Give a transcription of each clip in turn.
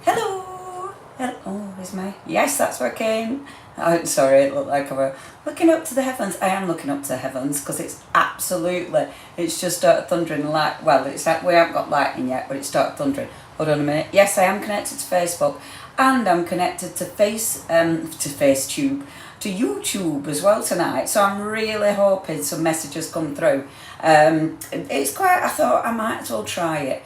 Hello. Oh, is my... Yes, that's working. Oh, sorry, it looked like I were looking up to the heavens. I am looking up to the heavens because it's absolutely... It's just started thundering like... Well, it's like we haven't got lightning yet, but it started thundering. Hold on a minute. Yes, I am connected to Facebook and I'm connected to FaceTube, to YouTube as well tonight. So I'm really hoping some messages come through. It's quite... I thought I might as well try it,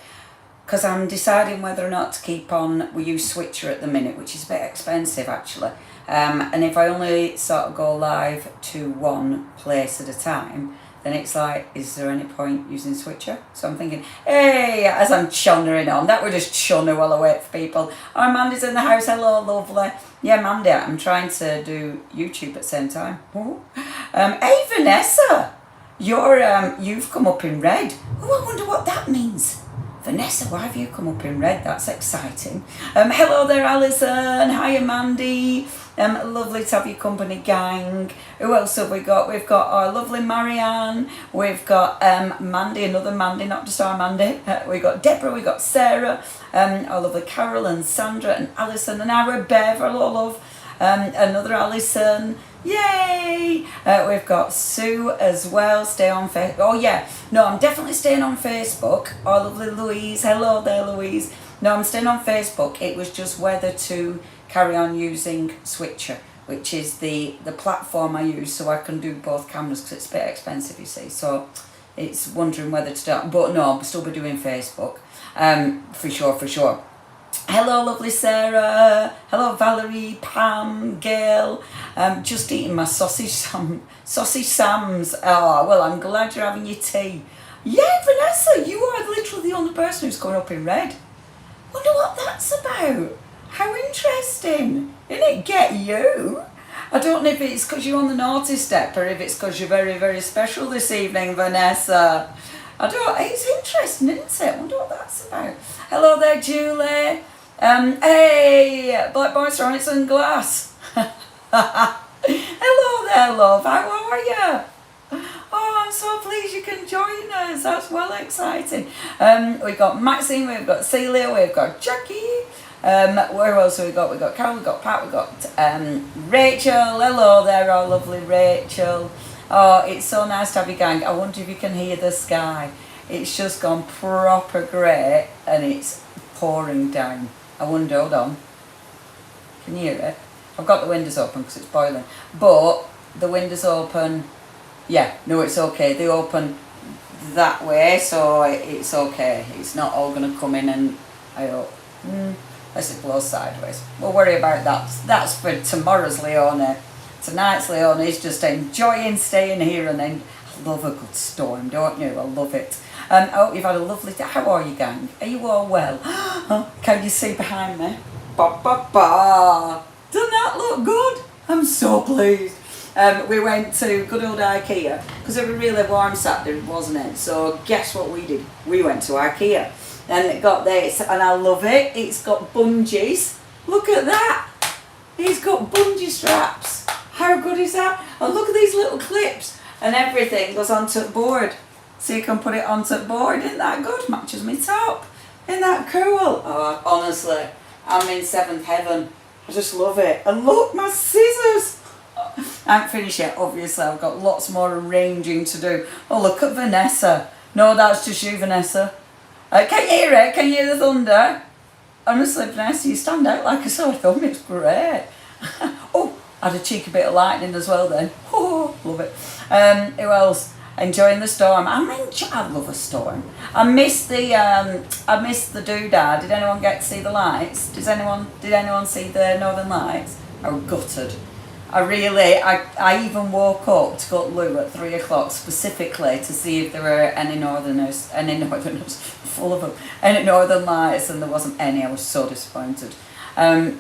because I'm deciding whether or not to keep on. We use Switcher at the minute, which is a bit expensive actually, and if I only sort of go live to one place at a time, then it's like, is there any point using Switcher? So I'm thinking, hey, as I'm chunnering on, that would just chunner while I wait for people. Oh, Mandy's in the house, hello lovely. Yeah, Mandy, I'm trying to do YouTube at the same time. Hey Vanessa, you've come up in red. Oh, I wonder what that means. Vanessa, why have you come up in red? That's exciting. Hello there, Alison. Hiya, Mandy. Lovely to have your company, gang. Who else have we got? We've got our lovely Marianne. We've got Mandy, another Mandy, not just our Mandy. We've got Deborah, we've got Sarah, our lovely Carol and Sandra and Alison and our Bev, hello, love. Another Alison. Yay! We've got Sue as well. Stay on Facebook. Oh yeah, no, I'm definitely staying on Facebook. Our lovely Louise. Hello there, Louise. No, I'm staying on Facebook. It was just whether to carry on using Switcher, which is the platform I use, so I can do both cameras because it's a bit expensive, you see. So it's wondering whether to start. But no, I'll still be doing Facebook. For sure. Hello, lovely Sarah. Hello, Valerie, Pam, Gail. Just eating my sausage Sam's. Oh, well, I'm glad you're having your tea. Yeah, Vanessa, you are literally the only person who's coming up in red. Wonder what that's about. How interesting. Didn't it get you? I don't know if it's because you're on the naughty step or if it's because you're very, very special this evening, Vanessa. It's interesting, isn't it? I wonder what that's about. Hello there, Julie. Hey, Black Boy Ceramics and Glass. Hello there, love. How are you? Oh, I'm so pleased you can join us. That's well exciting. We've got Maxine, we've got Celia, we've got Jackie. Where else have we got? We've got Carol, we've got Pat, we've got Rachel. Hello there, our lovely Rachel. Oh, it's so nice to have you, gang. I wonder if you can hear the sky. It's just gone proper grey and it's pouring down. I wonder, hold on. Can you hear it? I've got the windows open because it's boiling. But the windows open, yeah, no, it's okay. They open that way, so it's okay. It's not all going to come in and I hope. Unless it blows sideways. We'll worry about that. That's for tomorrow's Leone. Tonight's Leone is just enjoying staying here, and then I love a good storm, don't you? I love it. I hope you've had a lovely day. How are you, gang? Are you all well? Can you see behind me? Ba ba ba. Doesn't that look good? I'm so pleased. We went to good old IKEA because it was really warm Saturday, wasn't it? So guess what we did? We went to IKEA and it got this, and I love it. It's got bungees. Look at that. It's got bungee straps. How good is that? And look at these little clips, and everything goes onto the board. So you can put it onto the board. Isn't that good? Matches my top. Isn't that cool? Oh, honestly, I'm in seventh heaven. I just love it. And look, my scissors. I haven't finished yet, obviously. I've got lots more arranging to do. Oh, look at Vanessa. No, that's just you, Vanessa. Can you hear it? Can you hear the thunder? Honestly, Vanessa, you stand out like a sore thumb. It's great. Oh, I had a cheeky bit of lightning as well then. Oh, love it. Who else? Enjoying the storm. I love a storm. I missed the doodah. Did anyone get to see the lights? Did anyone see the Northern Lights? I was gutted. I even woke up to go to loo at 3 o'clock specifically to see if there were any northerners, full of them, any Northern Lights, and there wasn't any. I was so disappointed. I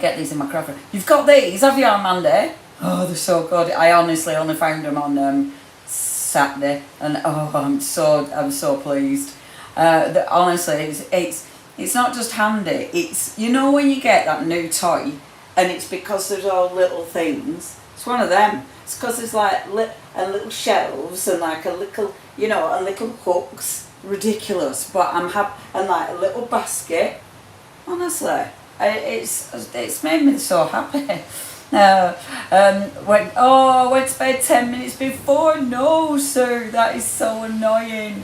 get these in my craft. You've got these, have you, on Monday? Oh, they're so good. I honestly only found them on Saturday, and oh, I'm so pleased. Honestly, it's not just handy. It's, you know, when you get that new toy, and it's because there's all little things. It's one of them. It's because there's like little shelves and like a little, you know, and little hooks. Ridiculous, but I'm happy, and like a little basket. Honestly, it's made me so happy. Went to bed 10 minutes before. No, sir, that is so annoying.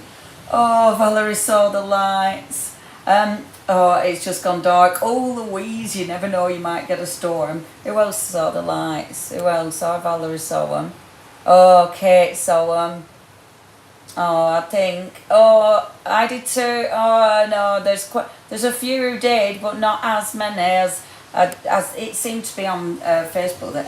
Oh, Valerie saw the lights. It's just gone dark. Oh, Louise, you never know, you might get a storm. Who else saw the lights? Who else? Valerie saw them. Oh, Kate saw them. Oh, I think. Oh, I did too. Oh no, there's a few who did, but not as many as it seemed to be on Facebook that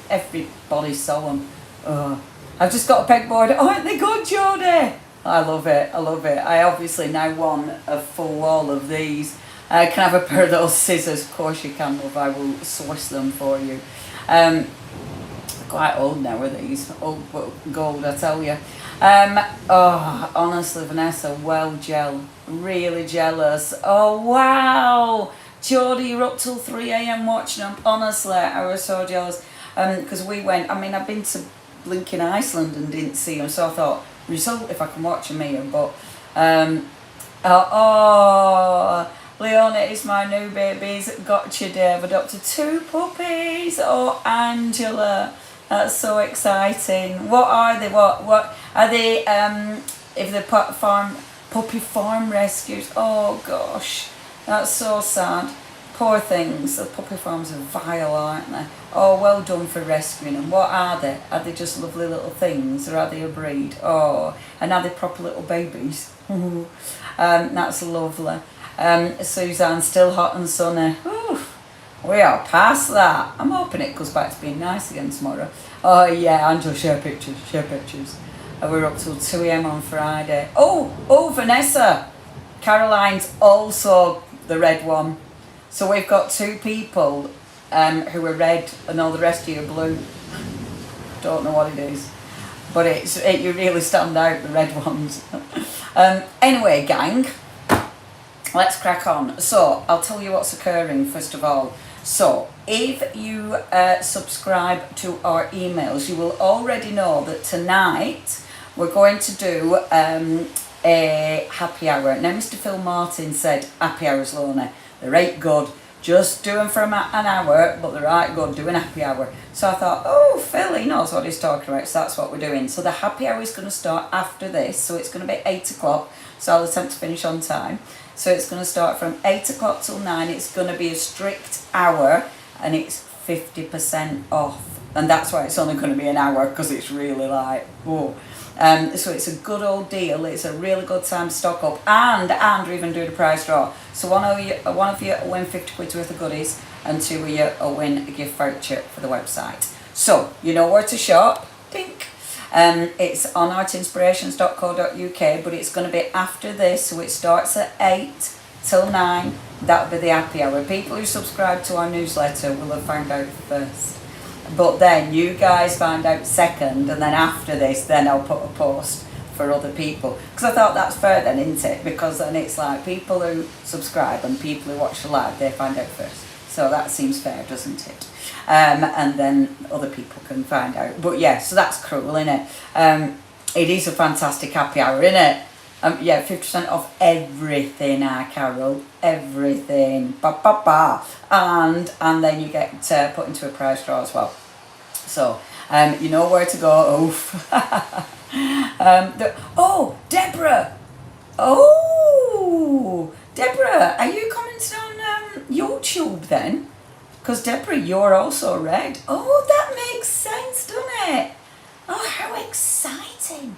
everybody saw them. Oh, I've just got a pegboard. Oh, aren't they good, Jodie? I love it. I love it. I obviously now want a full wall of these. Can I have a pair of those scissors? Of course you can, love. I will source them for you. Quite old now are these. Old but gold, I tell you. Honestly, Vanessa, well gel. Really jealous. Oh, wow. Jodie, you're up till 3 a.m. watching them. Honestly, I was so jealous. Because we went, I've been to blinking Iceland and didn't see them, so I thought, result if I can watch them here. But, Leona is my new babies. Gotcha, Dave. Adopted 2 puppies. Oh, Angela. That's so exciting. What are they? What are they? If the puppy farm rescues. Oh gosh, that's so sad. Poor things. The puppy farms are vile, aren't they? Oh, well done for rescuing them. What are they? Are they just lovely little things, or are they a breed? Oh, and are they proper little babies? That's lovely. Suzanne, still hot and sunny. Ooh. We are past that. I'm hoping it goes back to being nice again tomorrow. Oh yeah, Angela, share pictures. We're up till 2 a.m. on Friday. Oh, Vanessa. Caroline's also the red one. So we've got 2 people who are red and all the rest of you are blue. Don't know what it is. But you really stand out, the red ones. Anyway, gang. Let's crack on. So, I'll tell you what's occurring first of all. So, if you subscribe to our emails, you will already know that tonight we're going to do a happy hour. Now, Mr. Phil Martin said happy hours, Lorna. They're right good. Just do them for an hour, but they're right good, doing happy hour. So I thought, oh, Phil, he knows what he's talking about, so that's what we're doing. So the happy hour is going to start after this, so it's going to be 8 o'clock, so I'll attempt to finish on time. So it's going to start from 8 o'clock till 9. It's going to be a strict hour, and it's 50% off. And that's why it's only going to be an hour, because it's really like, whoa. So it's a good old deal. It's a really good time to stock up, and we're even doing a prize draw. So one of you will win 50 quid worth of goodies, and 2 of you will win a gift voucher for the website. So you know where to shop. Dink. It's on artinspirations.co.uk, but it's going to be after this, so it starts at 8 till 9. That'll be the happy hour. People who subscribe to our newsletter will have found out first. But then you guys find out second, and then after this, then I'll put a post for other people. Because I thought that's fair then, isn't it? Because then it's like people who subscribe and people who watch the live, they find out first. So that seems fair, doesn't it? And then other people can find out. But yeah, so that's cruel, isn't it? It is a fantastic happy hour, isn't it? Yeah, 50% off everything, Carol. Everything. Ba, ba, ba. And then you get put into a prize draw as well. So, you know where to go. Oof. Deborah. Oh, Deborah, are you commenting on YouTube then? Because Deborah, you're also red. Oh, that makes sense, doesn't it? Oh, how exciting.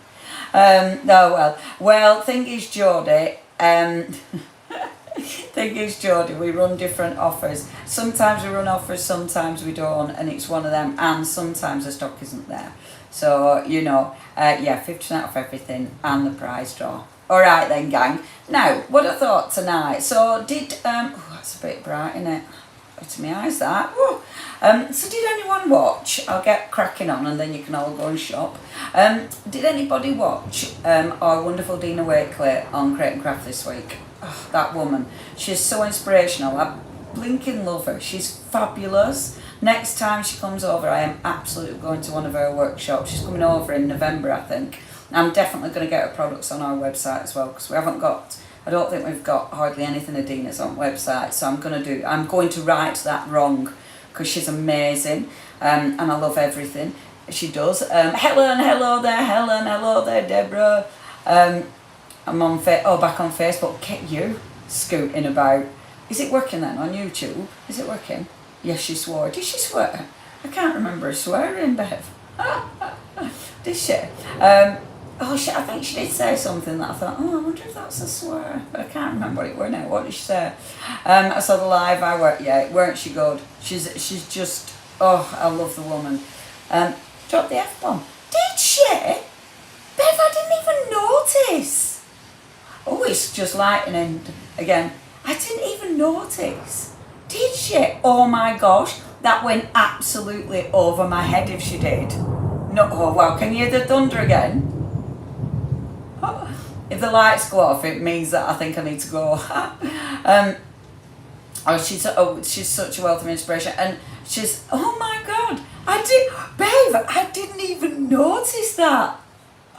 Thing is, Jodie, we run different offers. Sometimes we run offers, sometimes we don't, and it's one of them, and sometimes the stock isn't there. So, 50% off everything and the prize draw. Alright then, gang. Now, what I thought tonight, so that's a bit bright, isn't it? To my eyes, that. So did anyone watch? I'll get cracking on and then you can all go and shop. Did anybody watch our wonderful Dina Wakely on Create and Craft this week? Oh, that woman. She's so inspirational. I blinking love her. She's fabulous. Next time she comes over, I am absolutely going to one of her workshops. She's coming over in November, I think. I'm definitely going to get her products on our website as well, because we haven't got I don't think we've got hardly anything Adina's on website, so I'm going to write that wrong because she's amazing, and I love everything she does. Helen, hello there, Deborah. I'm on back on Facebook. Get you scooting about. Is it working then on YouTube? Is it working? Yes, she swore. Did she swear? I can't remember her swearing, Bev. Did she? I think she did say something that I thought, I wonder if that's a swear. But I can't remember what it were now. What did she say? I saw the live hour. Yeah, weren't she good? She's just, I love the woman. Dropped the F-bomb. Did she? Bev, I didn't even notice. Oh, it's just lightning again. I didn't even notice. Did she? Oh my gosh, that went absolutely over my head if she did. No, oh wow, can you hear the thunder again? Oh, if the lights go off, it means that I think I need to go. She's such a wealth of inspiration, and she's, oh my god, I didn't even notice that.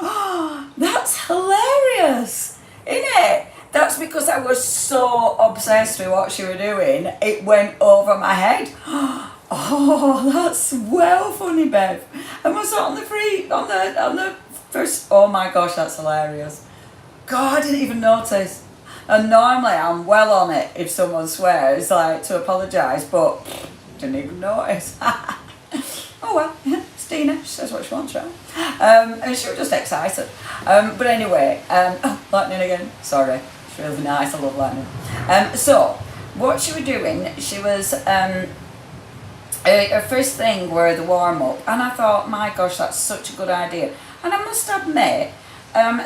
Oh, that's hilarious, isn't it? That's because I was so obsessed with what she was doing, it went over my head. Oh, that's well funny, Bev. And was that on the first? Oh my gosh, that's hilarious. God, I didn't even notice. And normally I'm well on it if someone swears, like to apologise, but didn't even notice. Oh well, it's Dina, she says what she wants, right? And she was just excited. But anyway, lightning again, sorry. It's really nice, I love lightning. So, what she was doing, she was, her first thing were the warm-up, and I thought, my gosh, that's such a good idea. And I must admit,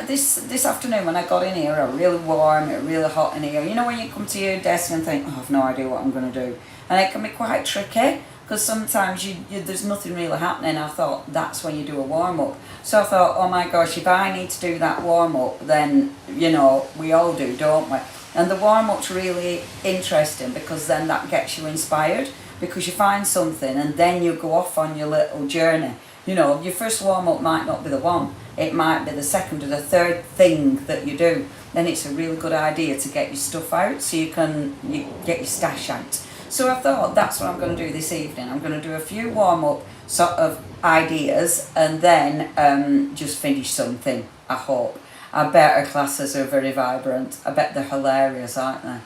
this afternoon when I got in here, it was really warm, it was really hot in here. You know when you come to your desk and think, I've no idea what I'm going to do. And it can be quite tricky, because sometimes there's nothing really happening. I thought that's when you do a warm-up. So I thought, oh my gosh, if I need to do that warm-up, then, we all do, don't we? And the warm-up's really interesting, because then that gets you inspired, because you find something and then you go off on your little journey. Your first warm-up might not be the one. It might be the second or the third thing that you do. Then it's a really good idea to get your stuff out so you get your stash out. So I thought that's what I'm going to do this evening. I'm going to do a few warm-up sort of ideas and then just finish something, I hope. I bet her classes are very vibrant. I bet they're hilarious, aren't they?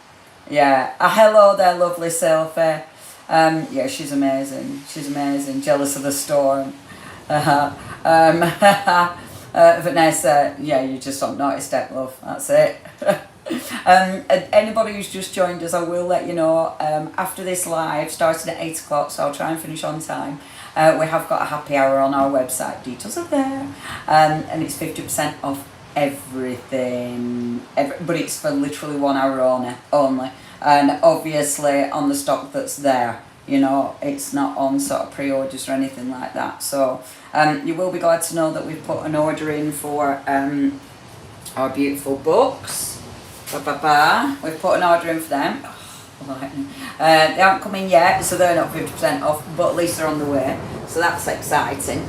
Yeah. Hello there, lovely Sophie. Yeah, she's amazing. She's amazing. Jealous of the storm. Vanessa, yeah, you just don't notice that, love. That's it. Anybody who's just joined us, I will let you know, after this live, starting at 8 o'clock, so I'll try and finish on time. We have got a happy hour on our website. Details are there. And it's 50% off everything. But it's for literally 1 hour only. And obviously on the stock that's there. It's not on sort of pre-orders or anything like that. So you will be glad to know that we've put an order in for our beautiful books. We've put an order in for them. They haven't come in yet, so they're not 50% off, but at least they're on the way. So that's exciting.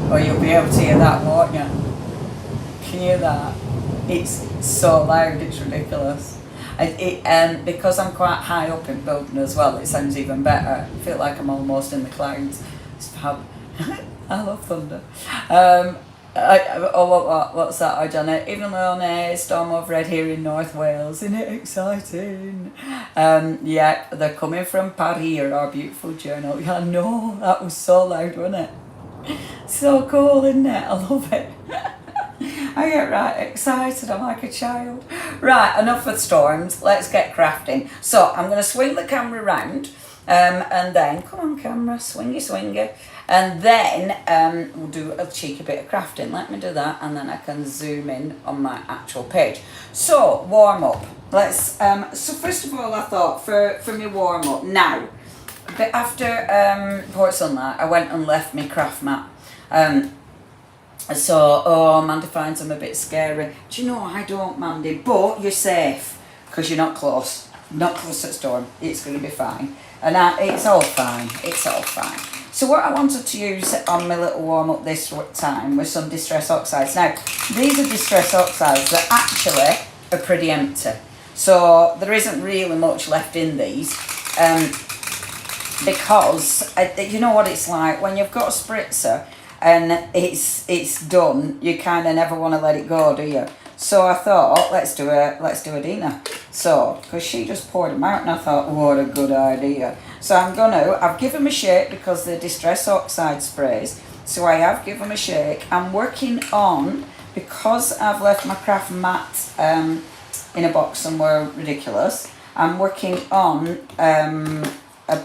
Or you'll be able to hear that, won't you? Can you hear that? It's so loud, it's ridiculous. Because I'm quite high up in building as well, it sounds even better. I feel like I'm almost in the clouds. It's fab. I love thunder. What's that, Janet? Even though on a storm overhead here in North Wales, isn't it exciting? Yeah, they're coming from Paris, our beautiful journal. Yeah, I know, that was so loud, wasn't it? So cool, isn't it? I love it. I get right excited, I'm like a child. Right, enough of storms, let's get crafting. So I'm going to swing the camera round, and then, come on camera, swingy. And then we'll do a cheeky bit of crafting. Let me do that, and then I can zoom in on my actual page. So, warm up. Let's. So first of all, I thought for my warm up now, but after Port Sunlight, I went and left my craft mat. So, Mandy finds them a bit scary. Do you know, I don't, Mandy, but you're safe, because you're not close. Not close to the storm. It's going to be fine. And it's all fine. It's all fine. So what I wanted to use on my little warm-up this time was some Distress Oxides. Now, these are Distress Oxides that actually are pretty empty. So there isn't really much left in these. Because, you know what it's like, when you've got a spritzer and it's done, you kind of never want to let it go, do you? So I thought, let's do a Dina. So, because she just poured them out and I thought, what a good idea. So I've given them a shake because they're Distress Oxide sprays. So I have given them a shake. I'm working on, because I've left my craft mat in a box somewhere ridiculous, I'm working on a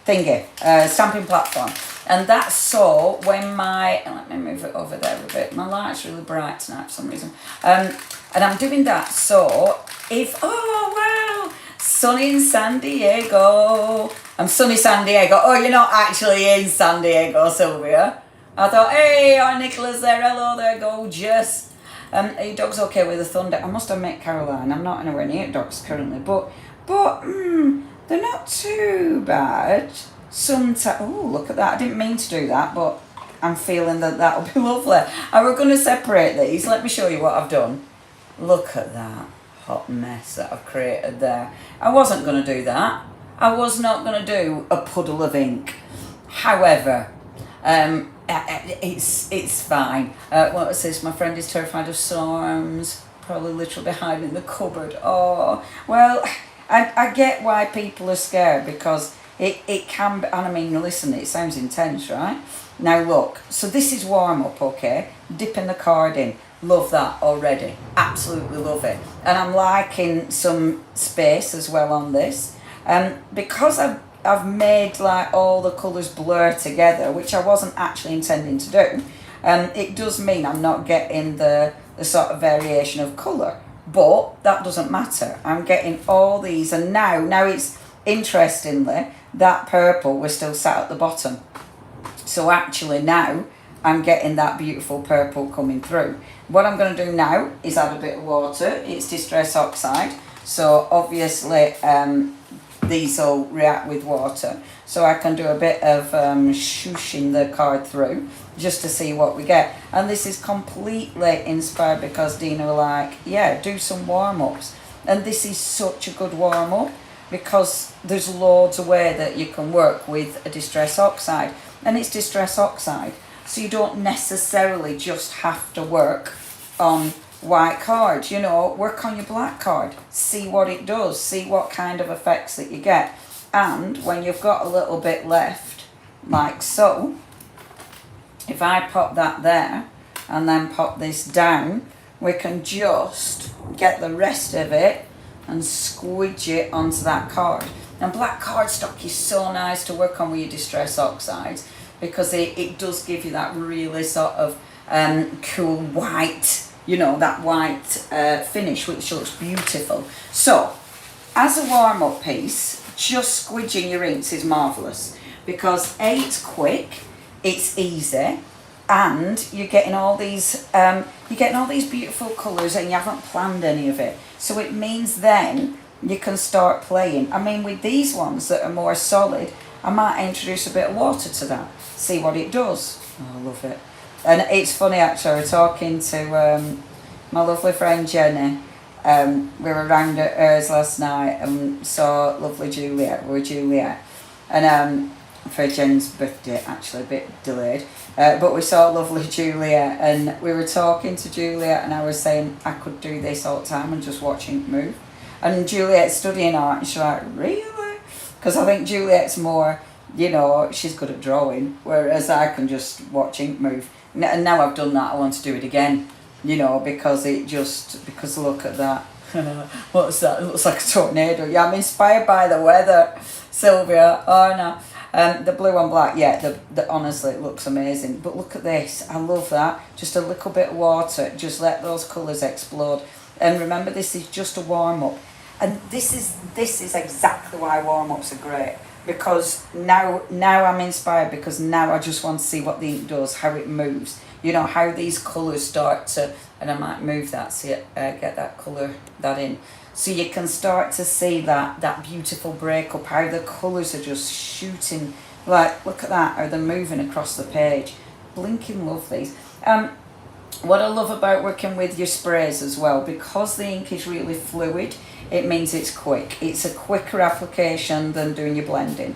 thingy, stamping platform. And that's so when let me move it over there a bit. My light's really bright tonight for some reason. And I'm doing that so oh wow, sunny in San Diego. I'm sunny San Diego. Oh, you're not actually in San Diego, Sylvia. I thought, hey, our Nicola's there. Hello there, gorgeous. Are your dogs okay with the thunder? I must admit, Caroline, I'm not anywhere near dogs currently, but they're not too bad. Sometimes, oh, look at that. I didn't mean to do that, but I'm feeling that that'll be lovely. And we're going to separate these. Let me show you what I've done. Look at that hot mess that I've created there. I wasn't going to do that. I was not going to do a puddle of ink. However, it's fine. What is this? My friend is terrified of storms. Probably literally hiding in the cupboard. Oh, well, I get why people are scared, because it can be, and I mean, listen, it sounds intense, right? Now look, so this is warm up, okay? Dipping the card in. Love that already. Absolutely love it. And I'm liking some space as well on this. Because I've made like all the colours blur together, which I wasn't actually intending to do, it does mean I'm not getting the sort of variation of colour. But that doesn't matter. I'm getting all these, and now it's, interestingly, that purple was still sat at the bottom. So actually now I'm getting that beautiful purple coming through. What I'm going to do now is add a bit of water. It's Distress Oxide. So obviously these will react with water. So I can do a bit of shooshing the card through just to see what we get. And this is completely inspired because Dina were like, yeah, do some warm-ups. And this is such a good warm-up, because there's loads of way that you can work with a Distress Oxide. And it's Distress Oxide, so you don't necessarily just have to work on white card. You know, work on your black card, see what it does, see what kind of effects that you get. And when you've got a little bit left, like so, if I pop that there and then pop this down, we can just get the rest of it and squidge it onto that card. And black cardstock is so nice to work on with your Distress Oxides, because it does give you that really sort of cool white, you know, that white finish, which looks beautiful. So, as a warm-up piece, just squidging your inks is marvellous, because A, it's quick, it's easy, and you're getting all these beautiful colours and you haven't planned any of it. So it means then you can start playing. I mean, with these ones that are more solid, I might introduce a bit of water to that, see what it does. Oh, I love it. And it's funny actually, I was talking to my lovely friend Jenny. We were around at hers last night and saw lovely Juliet. We were Juliet. And for Jen's birthday, actually, a bit delayed. But we saw lovely Juliet, and we were talking to Juliet, and I was saying I could do this all the time and just watch ink move. And Juliet's studying art, and she's like, really? Because I think Juliet's more, you know, she's good at drawing, whereas I can just watch ink move. And now I've done that, I want to do it again, you know, because look at that. What's that? It looks like a tornado. Yeah, I'm inspired by the weather, Sylvia. Oh no. The blue and black, yeah, honestly, it looks amazing. But look at this, I love that. Just a little bit of water, just let those colours explode. And remember, this is just a warm-up. And this is exactly why warm-ups are great. Because now I'm inspired, because now I just want to see what the ink does, how it moves. You know, how these colours start to, and I might move that, so get that colour, that in. So you can start to see that beautiful breakup, how the colours are just shooting Like, look at that, how they're moving across the page. Blinking love these. What I love about working with your sprays as well, because the ink is really fluid, it means it's quick. It's a quicker application than doing your blending.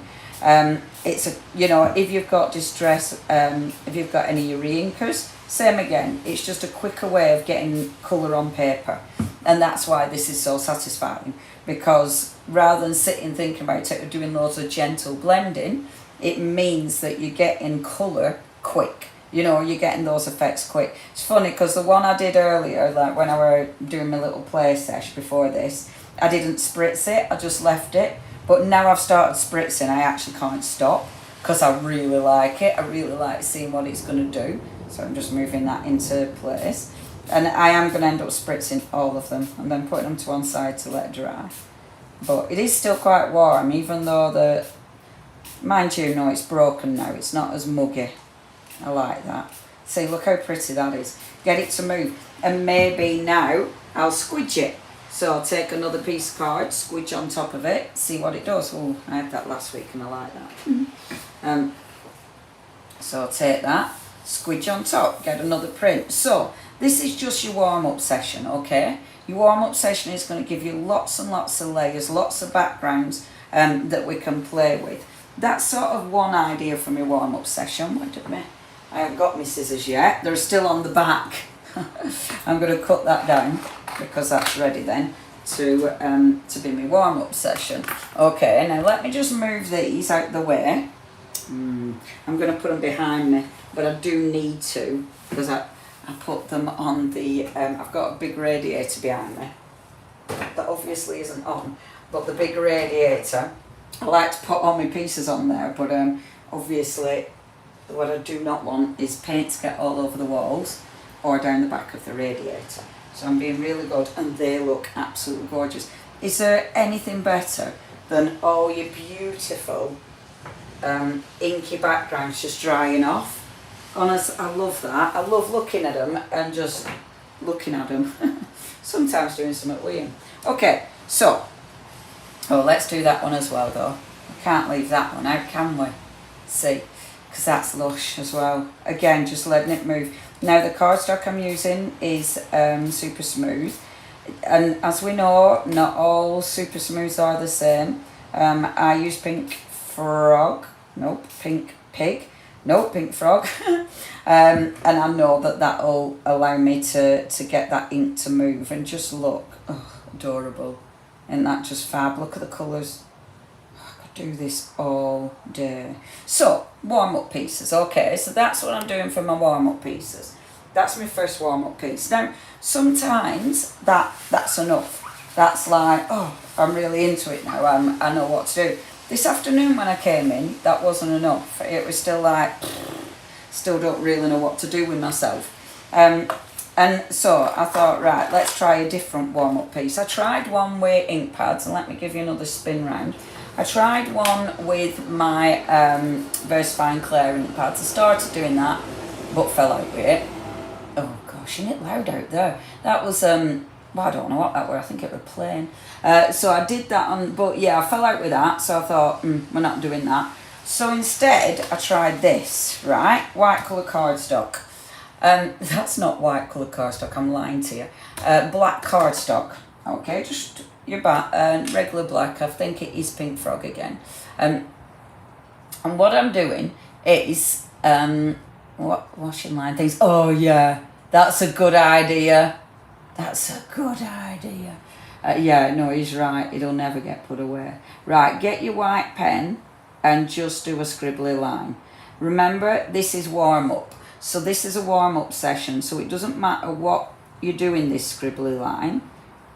It's a, you know, if you've got distress, if you've got any of your inkers, same again. It's just a quicker way of getting colour on paper. And that's why this is so satisfying, because rather than sitting thinking about it or doing loads of gentle blending, it means that you're getting colour quick. You know, you're getting those effects quick. It's funny because the one I did earlier, like when I were doing my little play sesh before this, I didn't spritz it, I just left it. But now I've started spritzing, I actually can't stop because I really like it. I really like seeing what it's going to do. So I'm just moving that into place. And I am going to end up spritzing all of them and then putting them to one side to let dry. But it is still quite warm, even though the, mind you, no, it's broken now. It's not as muggy. I like that. See, look how pretty that is. Get it to move. And maybe now I'll squidge it. So I'll take another piece of card, squidge on top of it, see what it does. Oh, I had that last week and I like that. So I'll take that, squidge on top, get another print. So this is just your warm-up session, okay? Your warm-up session is going to give you lots and lots of layers, lots of backgrounds that we can play with. That's sort of one idea from your warm-up session. Wait a minute. I haven't got my scissors yet. They're still on the back. I'm going to cut that down because that's ready then to be my warm-up session. Okay, now let me just move these out the way. I'm going to put them behind me, but I do need to because I put them on the, I've got a big radiator behind me that obviously isn't on, but the big radiator, I like to put all my pieces on there, but obviously what I do not want is paint to get all over the walls or down the back of the radiator. So I'm being really good and they look absolutely gorgeous. Is there anything better than all your beautiful inky backgrounds just drying off? Honestly, I love that. I love looking at them and just looking at them. Sometimes doing something weird. Okay, so, let's do that one as well though. We can't leave that one out, can we? See, because that's lush as well. Again, just letting it move. Now the cardstock I'm using is super smooth. And as we know, not all super smooths are the same. I use pink frog. Nope, pink pig. Nope, pink frog. And I know that that'll allow me to get that ink to move and just look, oh, adorable. Isn't that just fab? Look at the colours. I could do this all day. So, warm-up pieces. Okay, so that's what I'm doing for my warm-up pieces. That's my first warm-up piece. Now, sometimes that's enough. That's like, oh, I'm really into it now. I know what to do. This afternoon when I came in, that wasn't enough. It was still like, still don't really know what to do with myself. And so I thought, right, let's try a different warm-up piece. I tried one with ink pads, and let me give you another spin round. I tried one with my VersaFine Claire ink pads. I started doing that, but fell out with it. Oh gosh, isn't it loud out there? That was, well, I don't know what that were. I think it was plain. So I did that on, but yeah, I fell out with that. So I thought, we're not doing that. So instead, I tried this, right? White colour cardstock. That's not white colour cardstock, I'm lying to you. Black cardstock, okay, just your regular black. I think it is pink frog again. And what I'm doing is, washing line things. Oh yeah, that's a good idea. That's a good idea. Yeah, no, he's right. It'll never get put away. Right, get your white pen and just do a scribbly line. Remember, this is warm-up. So this is a warm-up session, so it doesn't matter what you do in this scribbly line.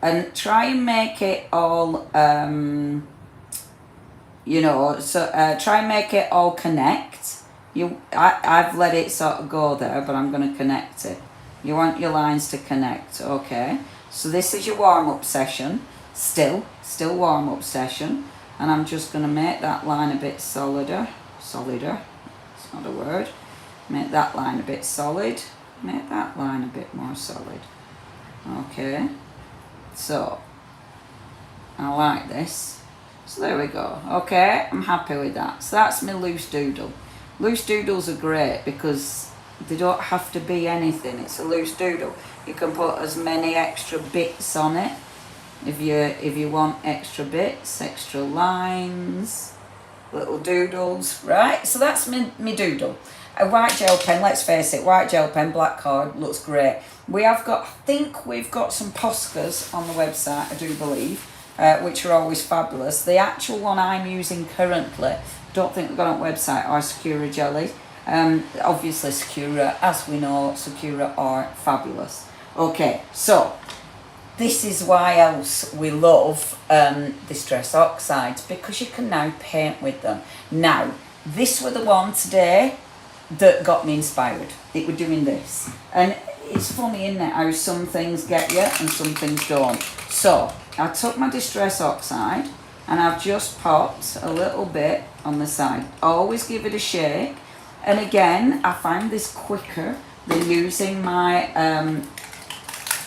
And try and make it all, you know, so try and make it all connect. I've let it sort of go there, but I'm going to connect it. You want your lines to connect, okay? So this is your warm-up session, still warm-up session. And I'm just going to make that line a bit solider, it's not a word. Make that line a bit solid, make that line a bit more solid. Okay, so I like this. So there we go. Okay, I'm happy with that. So that's my loose doodle. Loose doodles are great because they don't have to be anything. It's a loose doodle. You can put as many extra bits on it if you want extra bits, extra lines, little doodles, right? So that's me doodle. A white gel pen, let's face it, white gel pen, black card, looks great. I think we've got some Poscas on the website, I do believe, which are always fabulous. The actual one I'm using currently, don't think we've got on the website, are Sakura jelly. Obviously Sakura, as we know, Sakura are fabulous. Okay, so this is why else we love Distress Oxides, because you can now paint with them. Now, this were the one today that got me inspired. It were doing this. And it's funny, isn't it, how some things get you and some things don't. So, I took my Distress Oxide and I've just popped a little bit on the side. Always give it a shake. And again, I find this quicker than using my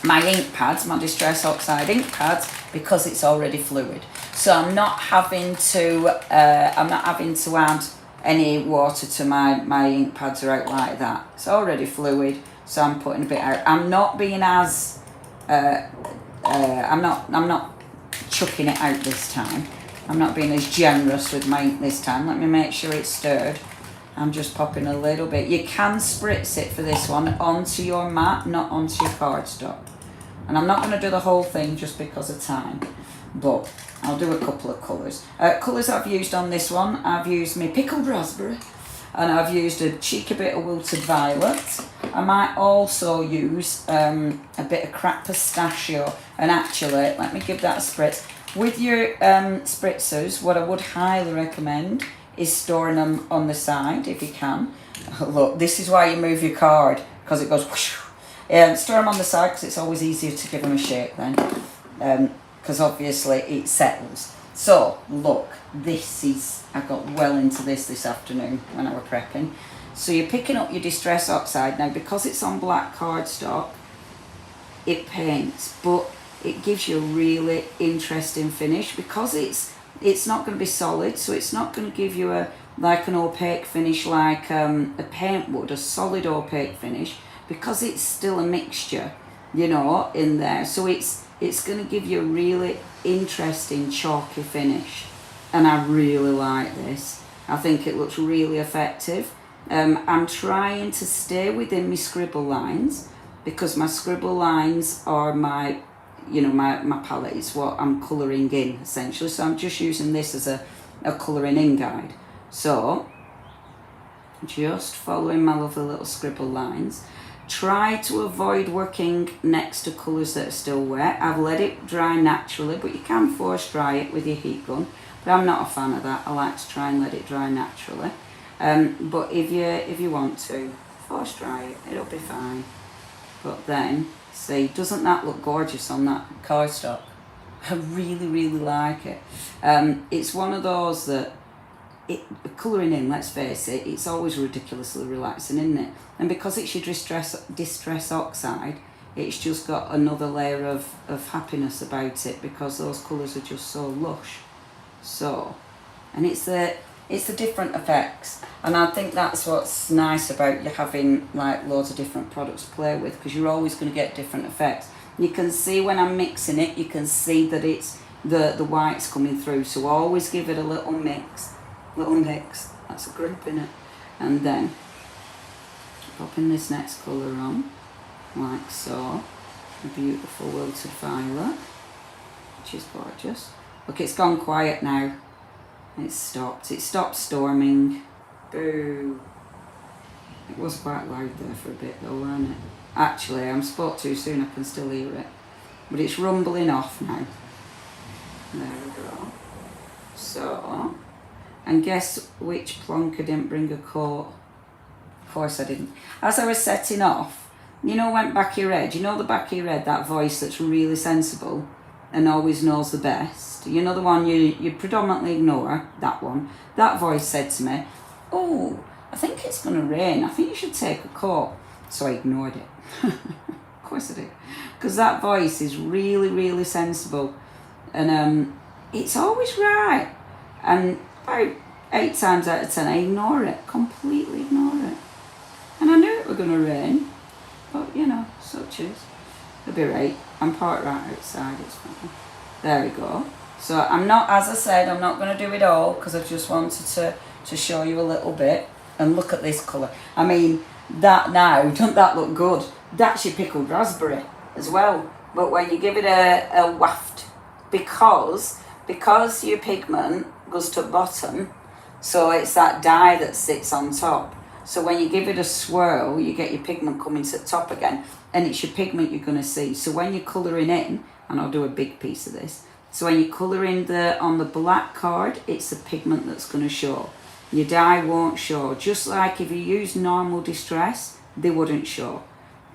my ink pads, my Distress Oxide ink pads, because it's already fluid. So I'm not having to add any water to my ink pads or out like that. It's already fluid, so I'm putting a bit out. I'm not being as I'm not chucking it out this time. I'm not being as generous with my ink this time. Let me make sure it's stirred. I'm just popping a little bit. You can spritz it for this one onto your mat, not onto your cardstock. And I'm not going to do the whole thing just because of time, but I'll do a couple of colours. Colours I've used on this one, I've used my pickled raspberry, and I've used a cheeky bit of wilted violet. I might also use a bit of cracked pistachio, and actually, let me give that a spritz. With your spritzers, what I would highly recommend is storing them on the side if you can. Look, this is why you move your card, because it goes whoosh. Store them on the side because it's always easier to give them a shake then, because obviously it settles. So look, I got well into this afternoon when I was prepping. So you're picking up your Distress Oxide. Now, because it's on black cardstock, it paints, but it gives you a really interesting finish because it's not going to be solid, so it's not going to give you like an opaque finish like a paint would, a solid opaque finish, because it's still a mixture, you know, in there. So it's going to give you a really interesting chalky finish, and I really like this. I think it looks really effective. I'm trying to stay within my scribble lines because my scribble lines are my palette is what I'm colouring in essentially. So I'm just using this as a colouring in guide. So just following my lovely little scribble lines. Try to avoid working next to colours that are still wet. I've let it dry naturally, but you can force dry it with your heat gun. But I'm not a fan of that. I like to try and let it dry naturally. But if you want to, force dry it, it'll be fine. But then, see, doesn't that look gorgeous on that cardstock? I really, really like it. It's one of those that, colouring in, let's face it, it's always ridiculously relaxing, isn't it? And because it's your Distress Oxide, it's just got another layer of happiness about it because those colours are just so lush. So, and it's the different effects, and I think that's what's nice about you having like loads of different products to play with, because you're always going to get different effects. You can see when I'm mixing it, you can see that it's the white's coming through, so always give it a little mix, that's a grip in it, and then popping this next colour on like so, a beautiful wilted violet, which is gorgeous. Look, it's gone quiet now. It stopped storming. Boo. It was quite loud there for a bit though, wasn't it? Actually, I'm spoke too soon, I can still hear it. But it's rumbling off now. There we go. So, and guess which plonker didn't bring a coat? Of course I didn't. As I was setting off, you know, went back of your head, you know the back of your head, that voice that's really sensible and always knows the best. You know the one you predominantly ignore, that one. That voice said to me, oh, I think it's going to rain. I think you should take a coat. So I ignored it. Of course I did. Because that voice is really, really sensible. And it's always right. And about 8 times out of 10, I ignore it, completely ignore it. And I knew it was going to rain, but you know, such is. It'll be right. I'm parked right outside, it's fine. There we go. So I'm not, as I said, I'm not going to do it all because I just wanted to show you a little bit. And look at this colour. I mean, that now, doesn't that look good? That's your pickled raspberry as well. But when you give it a waft, because your pigment goes to the bottom, so it's that dye that sits on top. So when you give it a swirl, you get your pigment coming to the top again, and it's your pigment you're going to see. So when you're colouring in, and I'll do a big piece of this, so when you colour in on the black card, it's the pigment that's going to show. Your dye won't show. Just like if you use normal distress, they wouldn't show.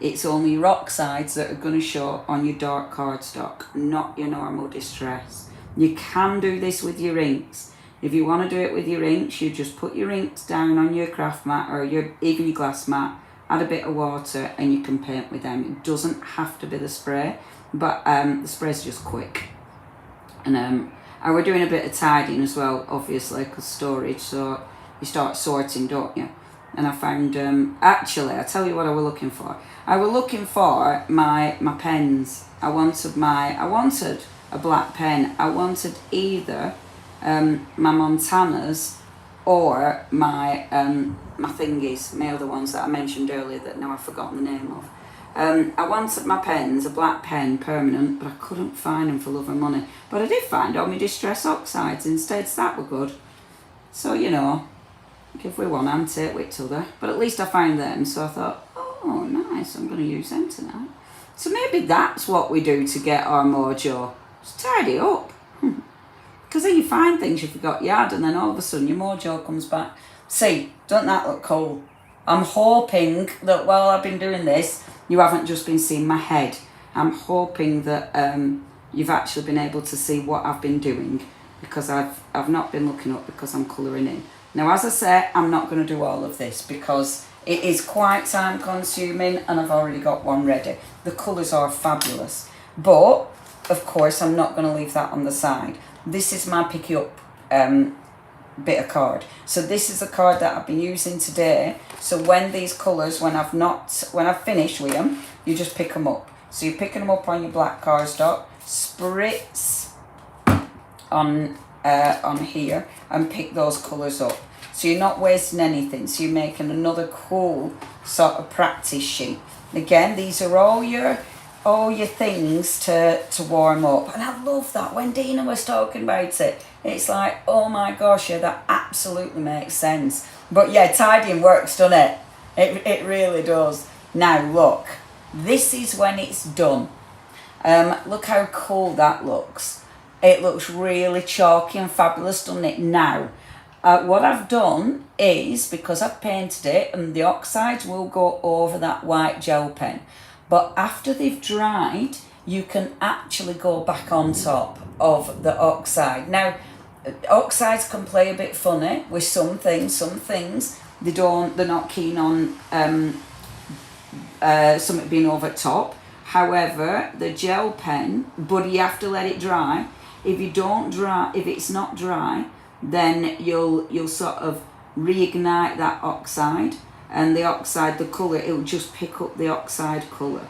It's only your oxides that are going to show on your dark cardstock, not your normal distress. You can do this with your inks. If you want to do it with your inks, you just put your inks down on your craft mat or even your glass mat, add a bit of water and you can paint with them. It doesn't have to be the spray, but the spray's just quick. And we're doing a bit of tidying as well, obviously, because storage, so you start sorting, don't you? And I found, actually, I'll tell you what I was looking for. I was looking for my pens. I wanted a black pen. I wanted either my Montanas or my thingies, my other ones that I mentioned earlier that now I've forgotten the name of. I wanted my pens, a black pen, permanent, but I couldn't find them for love and money. But I did find all my Distress Oxides instead, so that were good. So, you know, give with one hand, take with t'other. But at least I found them, so I thought, oh, nice, I'm going to use them tonight. So maybe that's what we do to get our mojo. Just tidy up. Because then you find things you forgot you had, and then all of a sudden your mojo comes back. See, don't that look cool? I'm hoping that while I've been doing this, you haven't just been seeing my head. I'm hoping that you've actually been able to see what I've been doing, because I've not been looking up because I'm colouring in. Now, as I say, I'm not going to do all of this because it is quite time consuming and I've already got one ready. The colours are fabulous. But, of course, I'm not going to leave that on the side. This is my pick you up bit of card. So this is the card that I've been using today. So when these colours, when I've finished with them, you just pick them up. So you're picking them up on your black cardstock, spritz on here and pick those colours up. So you're not wasting anything. So you're making another cool sort of practice sheet. Again, these are all your things to warm up. And I love that. When Dina was talking about it, it's like, oh my gosh, yeah, that absolutely makes sense. But yeah, tidying works, doesn't it? It really does. Now look, this is when it's done. Look how cool that looks. It looks really chalky and fabulous, doesn't it? Now, what I've done is, because I've painted it and the oxides will go over that white gel pen, but after they've dried, you can actually go back on top of the oxide. Now, oxides can play a bit funny with some things. Some things they're not keen on something being over top. However, the gel pen, but you have to let it dry. If it's not dry, then you'll sort of reignite that oxide, and the oxide, the colour, it'll just pick up the oxide colour.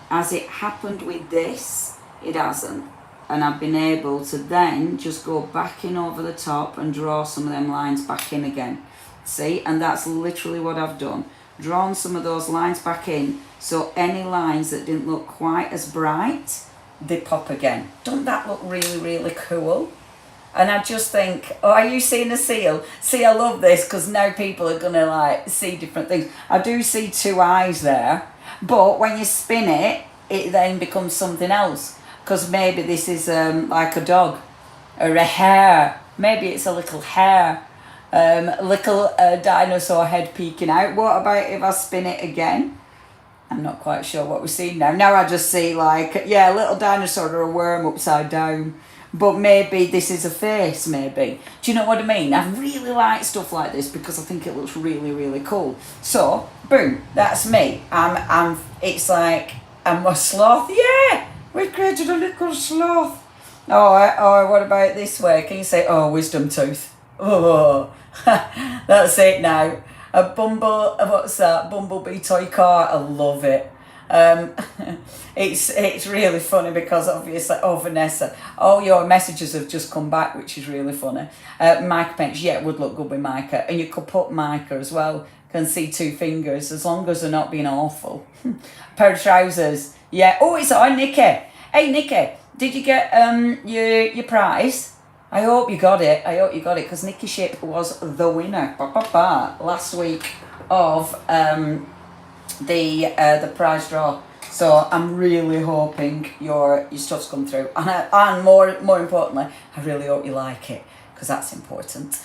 As it happened with this, it hasn't. And I've been able to then just go back in over the top and draw some of them lines back in again. See, and that's literally what I've done. Drawn some of those lines back in, so any lines that didn't look quite as bright, they pop again. Doesn't that look really, really cool? And I just think, oh, are you seeing a seal? See, I love this because now people are going to like see different things. I do see two eyes there, but when you spin it, it then becomes something else. Because maybe this is like a dog or a hare. Maybe it's a little hare, little dinosaur head peeking out. What about if I spin it again? I'm not quite sure what we're seeing now. Now I just see like, yeah, a little dinosaur or a worm upside down. But maybe this is a face, maybe. Do you know what I mean? I really like stuff like this because I think it looks really, really cool. So, boom, that's me. It's like, I'm a sloth. Yeah, we created a little sloth. Or what about this way? Can you say, oh, wisdom tooth? Oh, that's it now. A what's that? Bumblebee toy car. I love it. Um, it's really funny because obviously, oh, Vanessa, all your messages have just come back, which is really funny. Micah Pinch, yeah, it would look good with Micah. And you could put Micah as well. Can see 2 fingers, as long as they're not being awful. Pair of trousers, yeah. Oh, it's on, Nikki. Hey, Nikki, did you get your prize? I hope you got it. Because Nikki Ship was the winner last week of the prize draw. So I'm really hoping your stuff's come through, and more importantly, I really hope you like it, because that's important.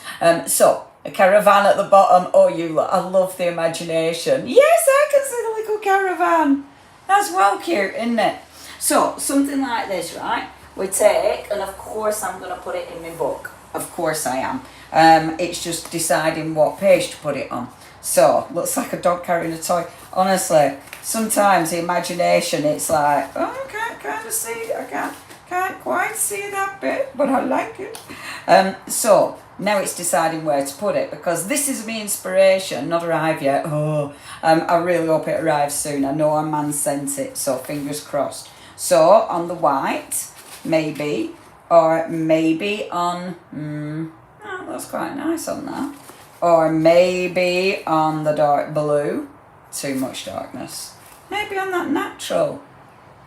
So a caravan at the bottom. Oh, I love the imagination. Yes, I can see the little caravan. That's well cute, isn't it? So something like this, right? We take, and of course I'm going to put it in my book. Of course I am. It's just deciding what page to put it on. So, looks like a dog carrying a toy. Honestly, sometimes the imagination, it's like, oh, I can't kind of see, I can't quite see that bit, but I like it. So, now it's deciding where to put it, because this is my inspiration, not arrived yet. Oh, I really hope it arrives soon. I know our man sent it, so fingers crossed. So, on the white, maybe, or maybe on, oh, that's quite nice on that. Or maybe on the dark blue. Too much darkness. Maybe on that natural.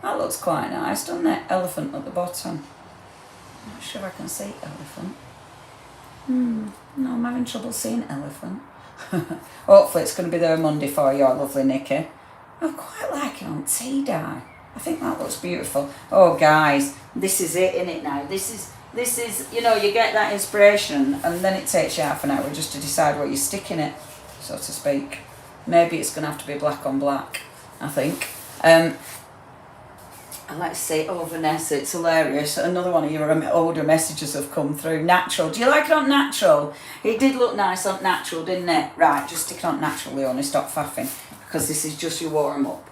That looks quite nice, doesn't it? Elephant at the bottom. I'm not sure I can see elephant. No, I'm having trouble seeing elephant. Hopefully it's going to be there Monday for you, lovely Nikki. I quite like it on tea dye. I think that looks beautiful. Oh, guys, this is it, innit now? This is, you know, you get that inspiration and then it takes you half an hour just to decide what you stick in it, so to speak. Maybe it's going to have to be black on black, I think. And let's see, oh, Vanessa, it's hilarious. Another one of your older messages have come through. Natural. Do you like it on natural? It did look nice on natural, didn't it? Right, just stick it on natural, Leonie. Stop faffing, because this is just your warm-up.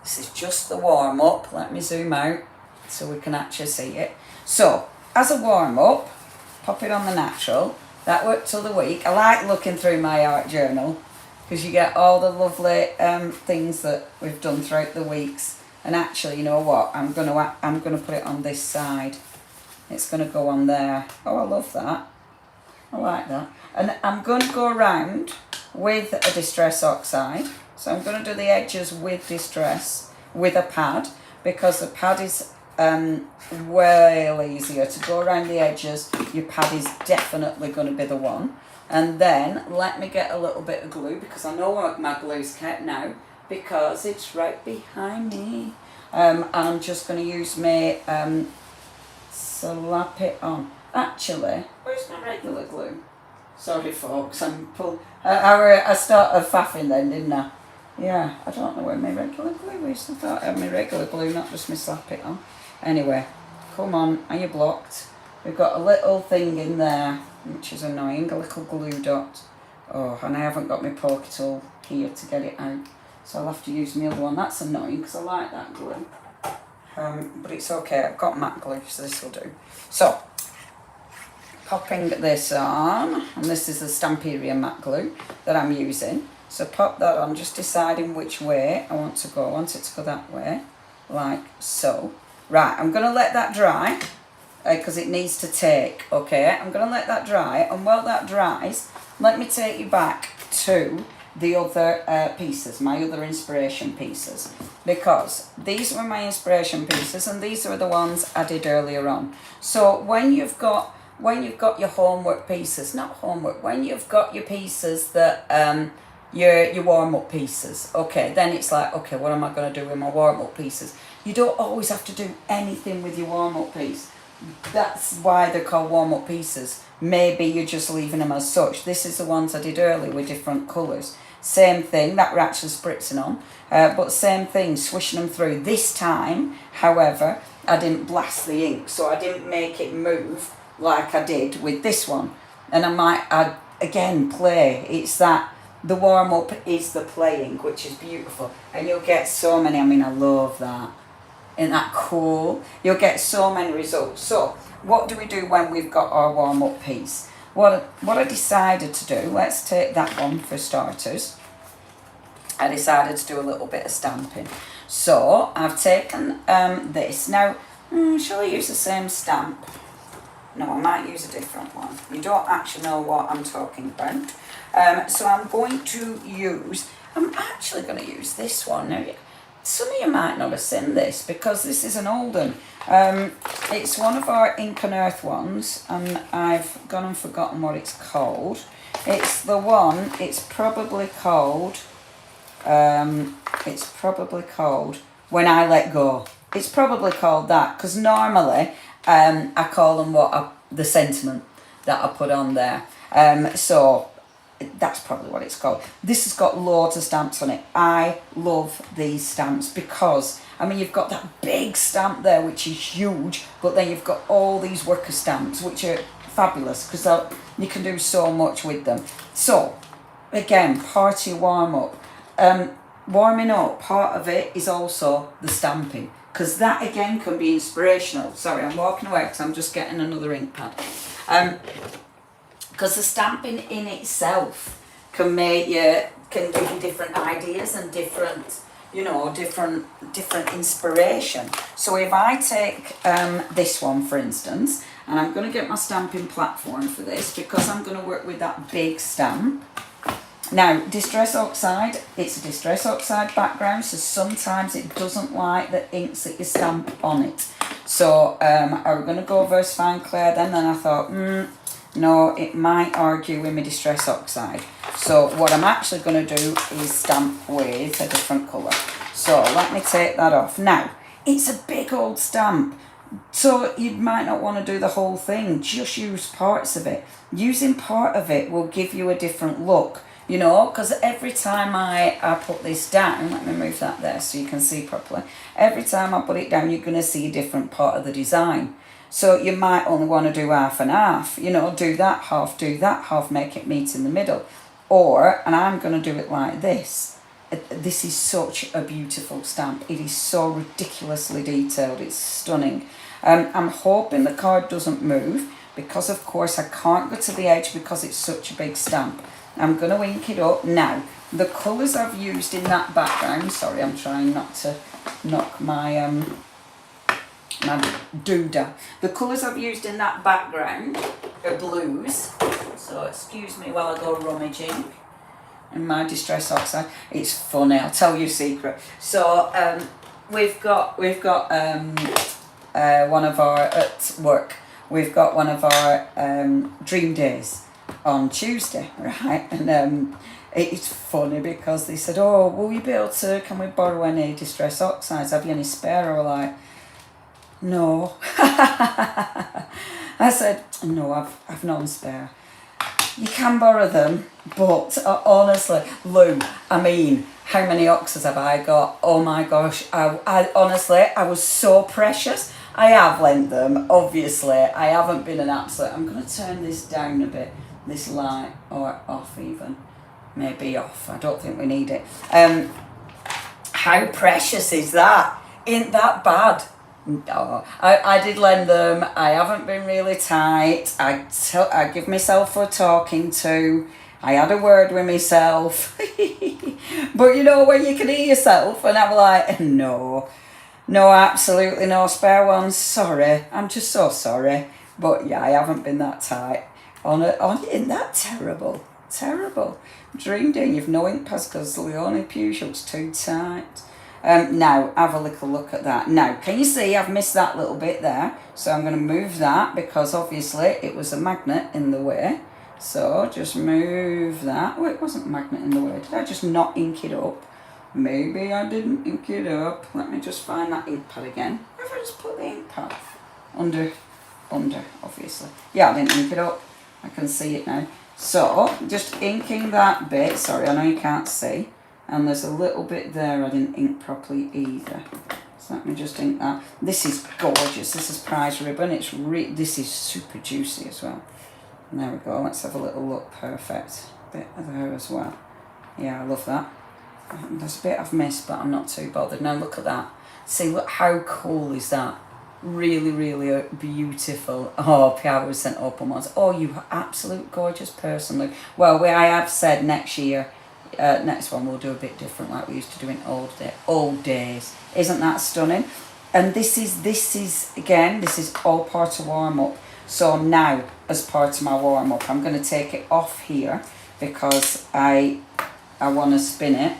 This is just the warm-up. Let me zoom out so we can actually see it. So, as a warm-up, pop it on the natural. That worked till the week. I like looking through my art journal because you get all the lovely things that we've done throughout the weeks. And actually, you know what? I'm gonna put it on this side. It's gonna go on there. Oh, I love that. I like that. And I'm gonna go around with a Distress Oxide. So I'm gonna do the edges with Distress with a pad, because the pad is way easier to go around the edges. Your pad is definitely going to be the one. And then let me get a little bit of glue, because I know where my glue's kept now, because it's right behind me. And I'm just going to use my slap it on. Actually, where's my regular glue? Sorry folks, I started faffing then, didn't I? Yeah, I don't know where my regular glue is. I thought I had my regular glue, not just my slap it on. Anyway, come on, are you blocked? We've got a little thing in there, which is annoying, a little glue dot. Oh, and I haven't got my poke tool here to get it out, so I'll have to use my other one. That's annoying, because I like that glue. But it's okay, I've got matte glue, so this will do. So, popping this on, and this is the Stamperia matte glue that I'm using. So pop that on, just deciding which way I want to go. I want it to go that way, like so. Right, I'm going to let that dry, because it needs to take, okay? I'm going to let that dry, and while that dries, let me take you back to the other pieces, my other inspiration pieces, because these were my inspiration pieces, and these are the ones I did earlier on. So when you've got your homework pieces, not homework, when you've got your pieces that your warm-up pieces, okay, then it's like, okay, what am I going to do with my warm-up pieces? You don't always have to do anything with your warm-up piece. That's why they're called warm-up pieces. Maybe you're just leaving them as such. This is the ones I did earlier with different colours. Same thing, that we're actually spritzing on, but same thing, swishing them through. This time, however, I didn't blast the ink, so I didn't make it move like I did with this one. And I'd again play. It's that the warm-up is the playing, which is beautiful. And you'll get so many, I mean, I love that. Isn't that cool? You'll get so many results. So what do we do when we've got our warm-up piece? What I decided to do, let's take that one for starters. I decided to do a little bit of stamping. So I've taken this. Now, shall I use the same stamp? No, I might use a different one. You don't actually know what I'm talking about. So I'm going to use, I'm actually going to use this one. Now, some of you might not have seen this because this is an old one. It's one of our Ink and Earth ones, and I've gone and forgotten what it's called. It's the one, it's probably called When I Let Go. It's probably called that, because normally I call them the sentiment that I put on there. So that's probably what it's called. This has got loads of stamps on it. I love these stamps because, I mean, you've got that big stamp there, which is huge, but then you've got all these worker stamps, which are fabulous because you can do so much with them. So, again, party warm-up. Warming up, part of it is also the stamping, because that again can be inspirational. Sorry, I'm walking away because I'm just getting another ink pad. Because the stamping in itself can give you different ideas and different inspiration. So if I take this one, for instance, and I'm going to get my stamping platform for this because I'm going to work with that big stamp. Now, Distress Oxide, it's a Distress Oxide background, so sometimes it doesn't like the inks that you stamp on it. So I'm going to go VersaFine Clear then I thought, no, it might argue with my Distress Oxide. So what I'm actually going to do is stamp with a different colour. So let me take that off. Now, it's a big old stamp, so you might not want to do the whole thing, just use parts of it. Using part of it will give you a different look. You know, because every time I put this down, let me move that there so you can see properly. Every time I put it down, you're going to see a different part of the design. So you might only want to do half and half, you know, do that half, make it meet in the middle. Or, and I'm going to do it like this. This is such a beautiful stamp. It is so ridiculously detailed. It's stunning. I'm hoping the card doesn't move because, of course, I can't go to the edge because it's such a big stamp. I'm going to ink it up. Now, the colours I've used in that background, sorry, I'm trying not to knock my my doodah. The colours I've used in that background are blues. So excuse me while I go rummaging in my Distress Oxide. It's funny, I'll tell you a secret. So we've got one of our, at work, we've got one of our dream days on Tuesday, right? And it's funny because they said, oh, will you be able to, can we borrow any Distress Oxides? Have you any spare? Or like, no. I said, no, I've none spare. You can borrow them, but honestly, Lou, I mean, how many oxes have I got? Oh my gosh, I honestly, I was so precious. I have lent them, obviously. I haven't been an absolute. I'm going to turn this down a bit, this light, or off even. Maybe off, I don't think we need it. How precious is that? Ain't that bad? No, I did lend them. I haven't been really tight. I give myself a talking to. I had a word with myself. But you know when you can hear yourself, and I'm like, no, absolutely no spare ones. Sorry, I'm just so sorry. But yeah, I haven't been that tight. Isn't that terrible? Terrible. Dreamed in, you've no ink pads because Leone Peugeot's too tight. Now, have a little look at that. Now, can you see I've missed that little bit there? So I'm going to move that because obviously it was a magnet in the way. So just move that. Oh, it wasn't a magnet in the way. Did I just not ink it up? Maybe I didn't ink it up. Let me just find that ink pad again. Where have I just put the ink pad? Under, obviously. Yeah, I didn't ink it up. I can see it now. So, just inking that bit. Sorry, I know you can't see. And there's a little bit there I didn't ink properly either. So let me just ink that. This is gorgeous. This is prize ribbon. This is super juicy as well. And there we go. Let's have a little look. Perfect. Bit of there as well. Yeah, I love that. There's a bit I've missed, but I'm not too bothered. Now look at that. See, look, how cool is that? Really, really beautiful. Oh, Piara was sent open once. Oh, you absolute gorgeous person, Luke. Well, I have said next year, next one we'll do a bit different, like we used to do in old days. Isn't that stunning? And this is again, this is all part of warm up. So now, as part of my warm up, I'm going to take it off here because I want to spin it.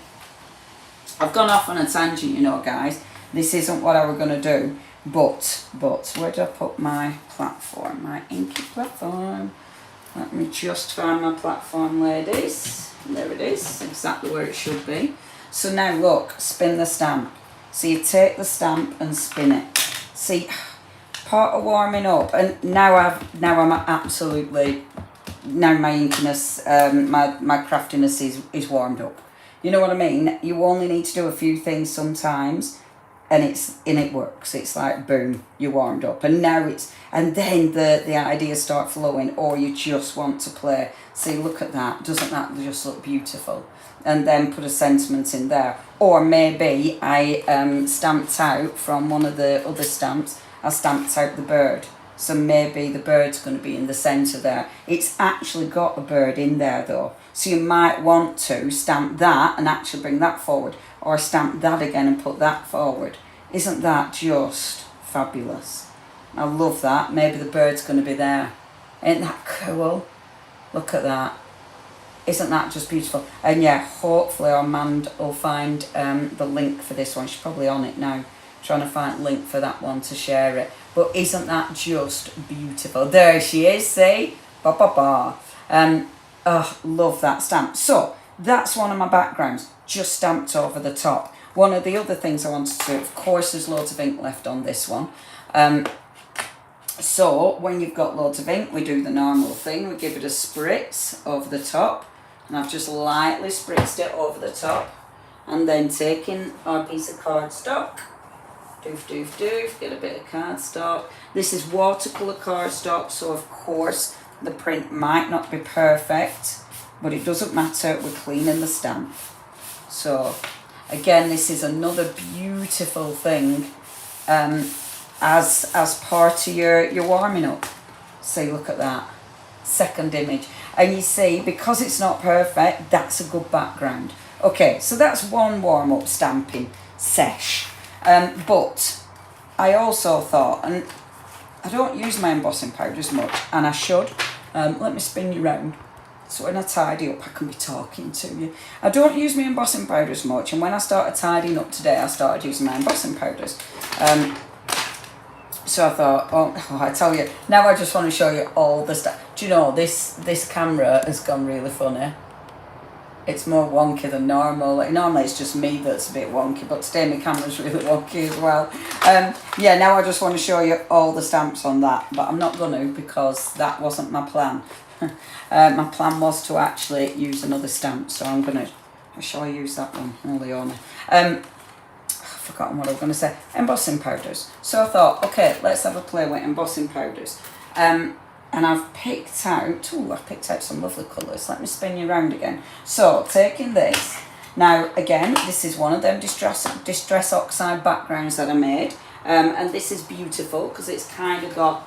I've gone off on a tangent, you know, guys. This isn't what I were going to do. But, where did I put my platform? My inky platform. Let me just find my platform, ladies. There it is, exactly where it should be. So now look, spin the stamp. So you take the stamp and spin it. See, part of warming up, and now I'm absolutely, now my inkiness, my craftiness is warmed up. You know what I mean? You only need to do a few things sometimes, and it works. It's like boom, you're warmed up, and now and then the ideas start flowing, or you just want to play. See, look at that. Doesn't that just look beautiful? And then put a sentiment in there, or maybe I stamped out from one of the other stamps. I stamped out the bird, so maybe the bird's going to be in the centre there. It's actually got a bird in there though, so you might want to stamp that and actually bring that forward, or stamp that again and put that forward. Isn't that just fabulous? I love that. Maybe the bird's going to be there. Ain't that cool? Look at that. Isn't that just beautiful? And yeah, hopefully Armand will find the link for this one. She's probably on it now, trying to find a link for that one to share it. But isn't that just beautiful? There she is, see? Ba ba ba. Oh, love that stamp. So that's one of my backgrounds, just stamped over the top. One of the other things I wanted to do, of course, there's loads of ink left on this one. So when you've got loads of ink, we do the normal thing. We give it a spritz over the top. And I've just lightly spritzed it over the top. And then taking our piece of cardstock, doof, get a bit of cardstock. This is watercolour cardstock, so of course the print might not be perfect, but it doesn't matter, we're cleaning the stamp. So again, this is another beautiful thing as part of your warming up. See, look at that. Second image. And you see, because it's not perfect, that's a good background. Okay, so that's one warm-up stamping sesh. But I also thought, and I don't use my embossing powders much, and I should. Let me spin you round. So when I tidy up, I can be talking to you. I don't use my embossing powders much, and when I started tidying up today, I started using my embossing powders. So I thought, oh, I tell you, now I just want to show you all the stuff. Do you know, this camera has gone really funny. It's more wonky than normal. Like, normally it's just me that's a bit wonky, but today my camera's really wonky as well. Yeah, now I just want to show you all the stamps on that, but I'm not going to because that wasn't my plan. My plan was to actually use another stamp, so I'm going to, shall I use that one? Oh, Leona. I've forgotten what I was going to say. Embossing powders. So I thought, okay, let's have a play with embossing powders. And I've picked out some lovely colours. Let me spin you around again. So, taking this. Now, again, this is one of them distress oxide backgrounds that I made. And this is beautiful because it's kind of got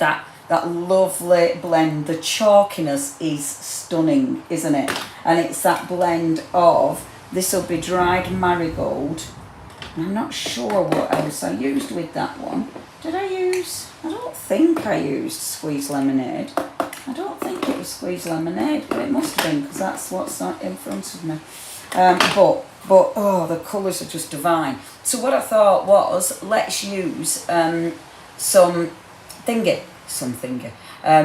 that lovely blend. The chalkiness is stunning, isn't it? And it's that blend of, this will be dried marigold. And I'm not sure what else I used with that one. Did I use? I don't think I used squeezed lemonade. I don't think it was squeezed lemonade, but it must have been because that's what's in front of me. But oh, the colours are just divine. So what I thought was, let's use some thingy.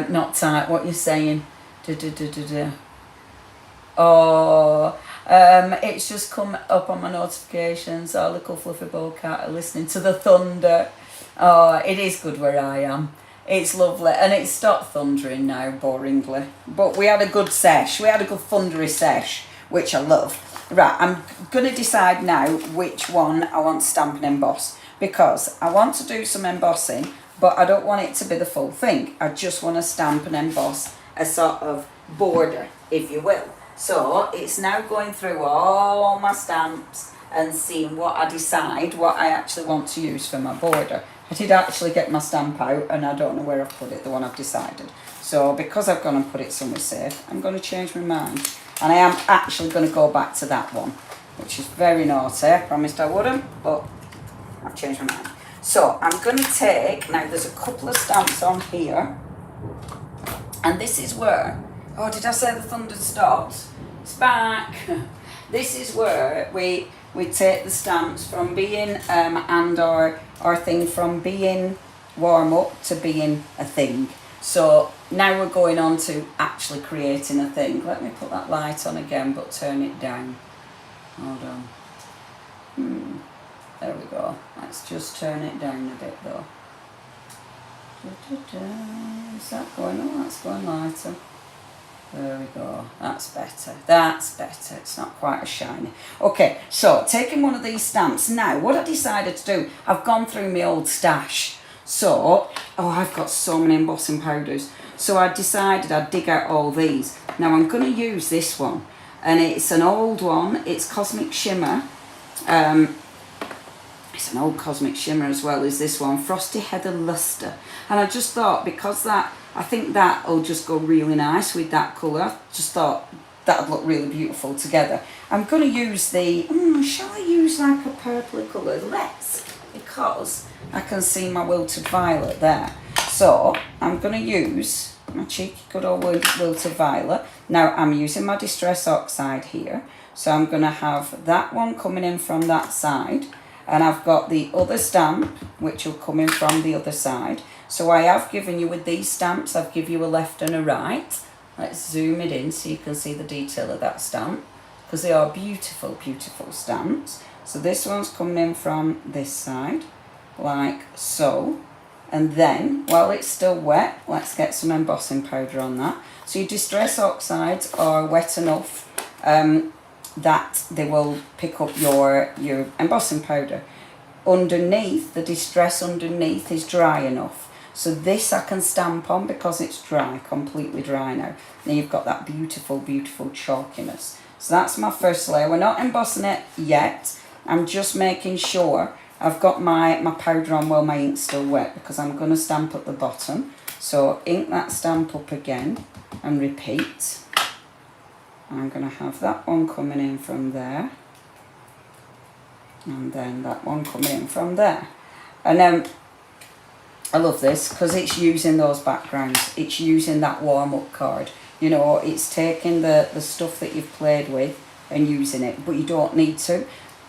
Not tight. What you're saying? Oh. It's just come up on my notifications. Our little fluffy ball cat are listening to the thunder. Oh, it is good where I am. It's lovely. And it's stopped thundering now, boringly. But we had a good sesh. We had a good thundery sesh, which I love. Right, I'm going to decide now which one I want to stamp and emboss. Because I want to do some embossing, but I don't want it to be the full thing. I just want to stamp and emboss a sort of border, if you will. So it's now going through all my stamps and seeing what I decide, what I actually want to use for my border. I did actually get my stamp out and I don't know where I've put it, the one I've decided. So because I've gone and put it somewhere safe, I'm going to change my mind. And I am actually going to go back to that one, which is very naughty. I promised I wouldn't, but I've changed my mind. So I'm going to take, now there's a couple of stamps on here. And this is where, oh, did I say the thunder stopped? It's back. This is where we take the stamps from being and our thing from being warm up to being a thing. So now we're going on to actually creating a thing. Let me put that light on again, but turn it down. Hold on. There we go. Let's just turn it down a bit though. Is that going? Oh, that's going lighter. There we go. That's better. That's better. It's not quite as shiny. Okay, so taking one of these stamps. Now, what I decided to do, I've gone through my old stash. So, oh, I've got so many embossing powders. So I decided I'd dig out all these. Now I'm going to use this one. And it's an old one. It's Cosmic Shimmer. It's an old Cosmic Shimmer as well as this one. Frosty Heather Luster. And I just thought, because that, I think that'll just go really nice with that colour. Just thought that would look really beautiful together. I'm going to use the, shall I use like a purpley colour? Let's, because I can see my wilted violet there. So I'm going to use my cheeky good old wilted violet. Now I'm using my Distress Oxide here. So I'm going to have that one coming in from that side. And I've got the other stamp, which will come in from the other side. So I have given you, with these stamps, I've given you a left and a right. Let's zoom it in so you can see the detail of that stamp. Because they are beautiful, beautiful stamps. So this one's coming in from this side, like so. And then, while it's still wet, let's get some embossing powder on that. So your Distress Oxides are wet enough that they will pick up your embossing powder. Underneath, the Distress underneath is dry enough. So this I can stamp on because it's dry, completely dry now. Then you've got that beautiful, beautiful chalkiness. So that's my first layer. We're not embossing it yet. I'm just making sure I've got my powder on while my ink's still wet, because I'm going to stamp at the bottom. So ink that stamp up again and repeat. I'm going to have that one coming in from there. And then that one coming in from there. And then I love this because it's using those backgrounds. It's using that warm-up card. You know, it's taking the stuff that you've played with and using it. But you don't need to.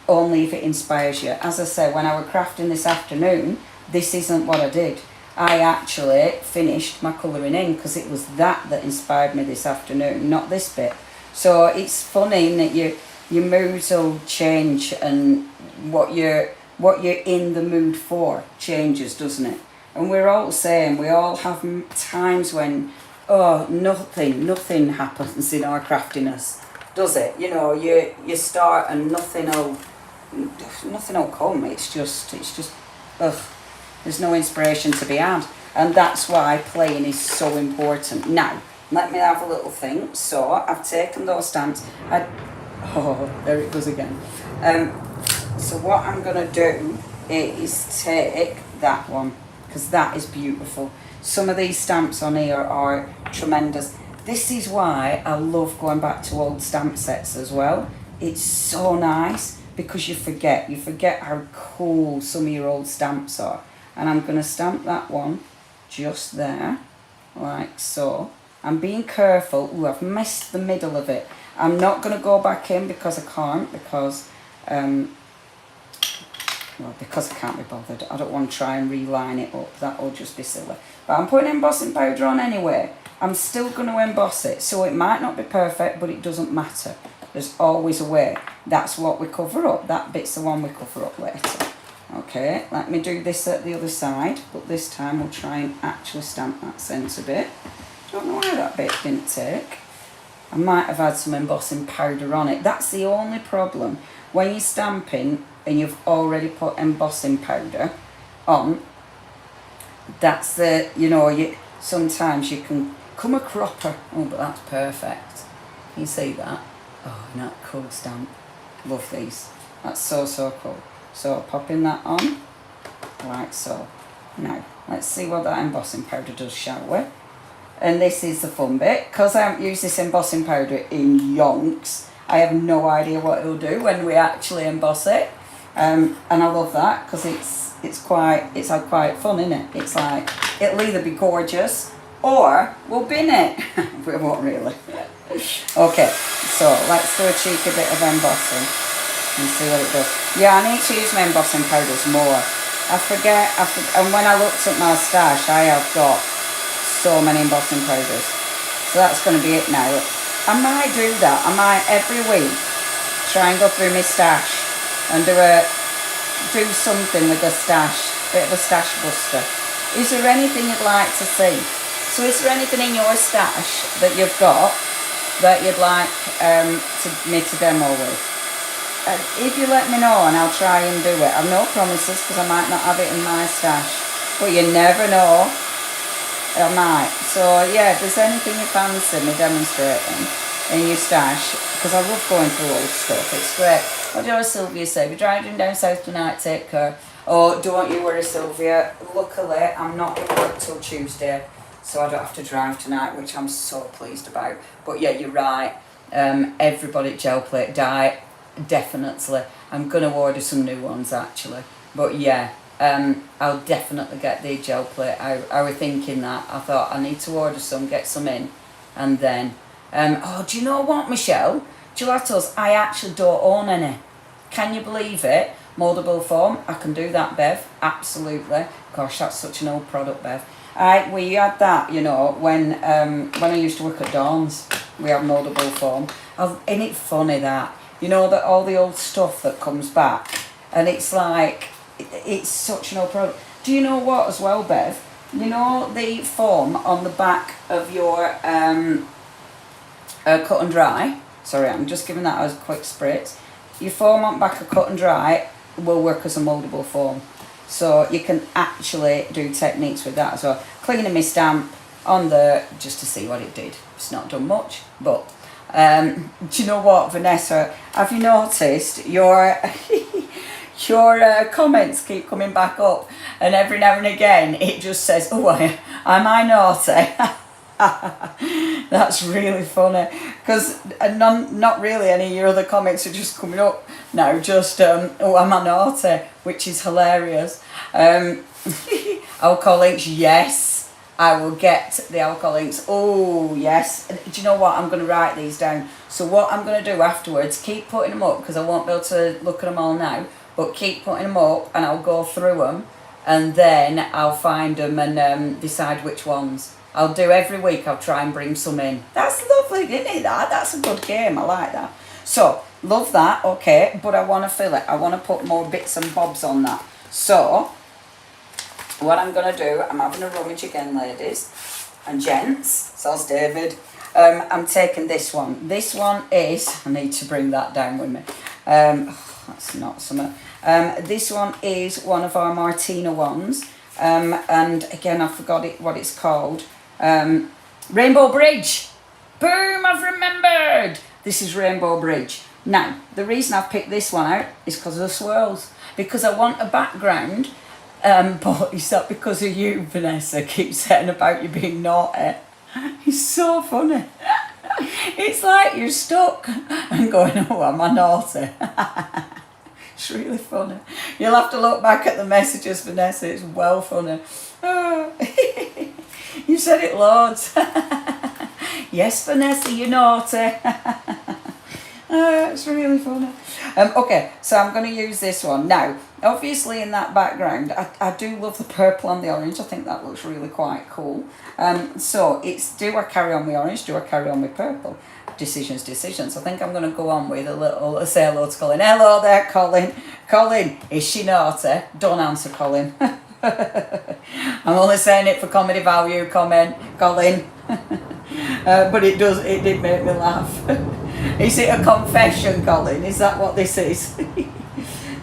Only if it inspires you. As I say, when I was crafting this afternoon, this isn't what I did. I actually finished my colouring in because it was that inspired me this afternoon, not this bit. So it's funny that your moods will change, and what you're in the mood for changes, doesn't it? And we're all the same. We all have times when, oh, nothing happens in our craftiness, does it? You know, you start and nothing will come. It's just ugh. There's no inspiration to be had, and that's why playing is so important. Now, let me have a little think. So I've taken those stamps. Oh, there it goes again. So what I'm going to do is take that one, because that is beautiful. Some of these stamps on here are tremendous. This is why I love going back to old stamp sets as well. It's so nice because you forget how cool some of your old stamps are. And I'm going to stamp that one just there, like so. I'm being careful. Ooh, I've missed the middle of it. I'm not going to go back in because I can't, because I can't be bothered. I don't want to try and reline it up. That'll just be silly. But I'm putting embossing powder on anyway. I'm still going to emboss it. So it might not be perfect, but it doesn't matter. There's always a way. That's what we cover up. That bit's the one we cover up later. Okay, let me do this at the other side. But this time we'll try and actually stamp that centre bit. Don't know why that bit didn't take. I might have had some embossing powder on it. That's the only problem. When you're stamping and you've already put embossing powder on, that's the, sometimes you can come a cropper. Oh, but that's perfect. Can you see that? Oh, isn't that a cool stamp? Love these. That's so, so cool. So popping that on, like so. Now, let's see what that embossing powder does, shall we? And this is the fun bit. Because I haven't used this embossing powder in yonks, I have no idea what it'll do when we actually emboss it. And I love that because it's quite fun, isn't it? It's like, it'll either be gorgeous or we'll bin it. We won't really. Okay, so let's do a cheeky bit of embossing and see what it does. Yeah, I need to use my embossing powders more. I forget, and when I looked at my stash, I have got so many embossing powders. So that's going to be it now. I might do that. I might every week try and go through my stash and do something with the stash, bit of a stash buster. Is there anything you'd like to see? So is there anything in your stash that you've got that you'd like me to demo with? If you let me know and I'll try and do it. I've no promises because I might not have it in my stash, but you never know, I might. So yeah, if there's anything you fancy me demonstrating in your stash, because I love going through old stuff, it's great. What did Sylvia say? If you're driving down south tonight, take care. Oh, don't you worry, Sylvia. Luckily, I'm not in work till Tuesday, so I don't have to drive tonight, which I'm so pleased about. But yeah, you're right. Everybody at Gel Plate Diet, definitely. I'm going to order some new ones, actually. But yeah, I'll definitely get the gel plate. I was thinking that. I thought I need to order some, get some in. And then, oh, do you know what, Michelle? Gelatos, I actually don't own any. Can you believe it? Mouldable foam, I can do that, Bev. Absolutely. Gosh, that's such an old product, Bev. We had that, you know, when I used to work at Dawn's. We had mouldable foam. Ain't it funny that? You know, that all the old stuff that comes back, and it's like, it's such an old product. Do you know what as well, Bev? You know the foam on the back of your cut and dry? Sorry, I'm just giving that as a quick spritz. Your foam on the back of cut and dry will work as a mouldable foam. So you can actually do techniques with that as well. Cleaning my stamp on there just to see what it did. It's not done much, but do you know what, Vanessa? Have you noticed your comments keep coming back up, and every now and again it just says, "Oh, am I naughty?" That's really funny because not really any of your other comments are just coming up now. Just "Oh, am I naughty?" which is hilarious. Alcohol inks, yes. I will get the alcohol inks. Oh, yes. Do you know what? I'm going to write these down. So what I'm going to do afterwards, keep putting them up because I won't be able to look at them all now, but keep putting them up and I'll go through them and then I'll find them and decide which ones. I'll do every week. I'll try and bring some in. That's lovely, isn't it? That's a good game. I like that. So, love that. Okay, but I want to fill it. I want to put more bits and bobs on that. So, what I'm going to do, I'm having a rummage again, ladies and gents. So's David. I'm taking this one. This one is, I need to bring that down with me. That's not something. This one is one of our Martina ones. And again, I forgot what it's called. Rainbow Bridge. Boom, I've remembered. This is Rainbow Bridge. Now, the reason I've picked this one out is because of the swirls. Because I want a background. But is that because of you, Vanessa? Keep saying about you being naughty. It's so funny. It's like you're stuck and going, "Oh, am I naughty?" It's really funny. You'll have to look back at the messages, Vanessa. It's well funny. Oh. You said it loads. Yes, Vanessa, you're naughty. It's really funny. Okay, so I'm going to use this one. Now, obviously in that background, I do love the purple and the orange. I think that looks really quite cool. So it's, do I carry on with orange? Do I carry on with purple? Decisions. I think I'm going to go on with a little, say hello to Colin. Hello there, Colin. Colin, is she naughty? Don't answer, Colin. I'm only saying it for comedy value, Colin. But it did make me laugh. Is it a confession, Colin? Is that what this is?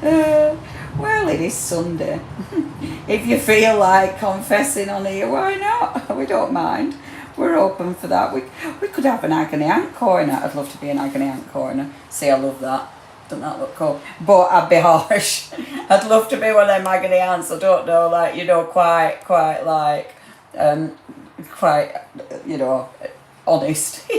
Well, it is Sunday. If you feel like confessing on here, why not? We don't mind. we're open for that. We could have an agony aunt corner. I'd love to be an agony aunt corner. See, I love that. Doesn't that look cool? But I'd be harsh. I'd love to be one of them agony aunts. I don't know, like, you know, quite like, quite, you know, honest.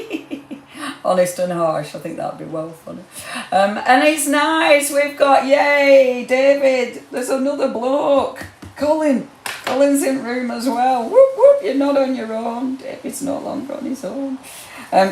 Honest and harsh. I think that'd be well funny. And it's nice. We've got, yay, David. There's another bloke. Colin's in room as well. Whoop, whoop. You're not on your own. David's no longer on his own.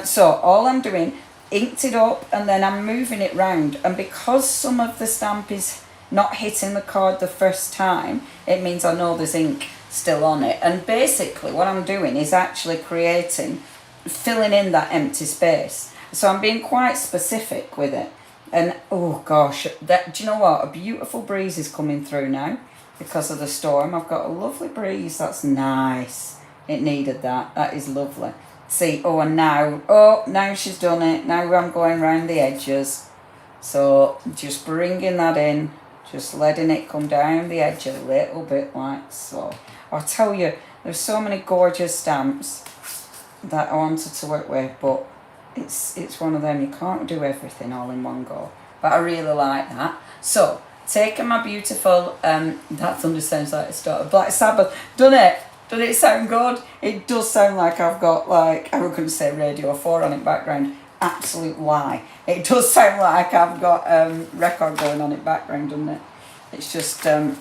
So all I'm doing, inked it up, and then I'm moving it round. And because some of the stamp is not hitting the card the first time, it means I know there's ink still on it. And basically what I'm doing is actually filling in that empty space. So I'm being quite specific with it. And oh gosh, do you know what? A beautiful breeze is coming through now because of the storm. I've got a lovely breeze. That's nice. It needed that. That is lovely. See, and now she's done it. Now I'm going round the edges. So just bringing that in, just letting it come down the edge a little bit like so. I'll tell you, there's so many gorgeous stamps that I wanted to work with, but it's one of them, you can't do everything all in one go. But I really like that. So, taking my beautiful, that thunder sounds like it's started, Black Sabbath, done it? Does it sound good? It does sound like I've got, like, I was going to say Radio 4 on it background. Absolute lie. It does sound like I've got record going on it background, doesn't it? It's just the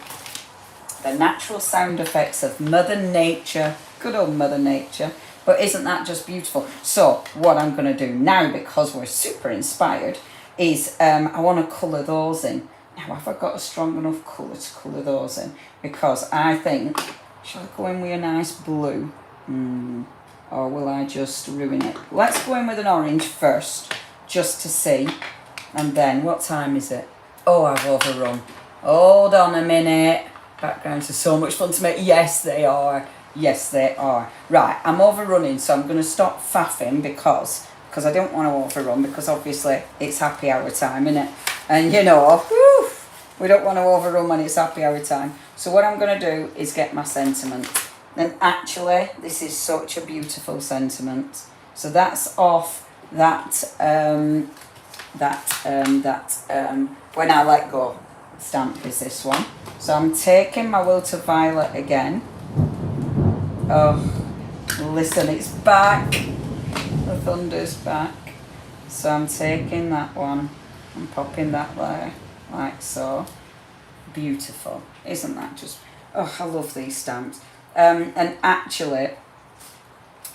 natural sound effects of Mother Nature. Good old Mother Nature. But isn't that just beautiful? So what I'm going to do now, because we're super inspired, is I want to colour those in. Now, have I got a strong enough colour to colour those in? Because I think, shall I go in with a nice blue? Or will I just ruin it? Let's go in with an orange first, just to see. And then, what time is it? Oh, I've overrun. Hold on a minute. Backgrounds are so much fun to make. Yes, they are. Yes, they are. Right, I'm overrunning, so I'm going to stop faffing because I don't want to overrun, because obviously it's happy hour time, innit? And you know, we don't want to overrun when it's happy hour time. So what I'm going to do is get my sentiment. And actually, this is such a beautiful sentiment. So that's off that When I Let Go stamp is this one. So I'm taking my Will to Violet again. Oh, listen, it's back. The thunder's back. So I'm taking that one and popping that there, like so. Beautiful. Isn't that just... Oh, I love these stamps. And actually,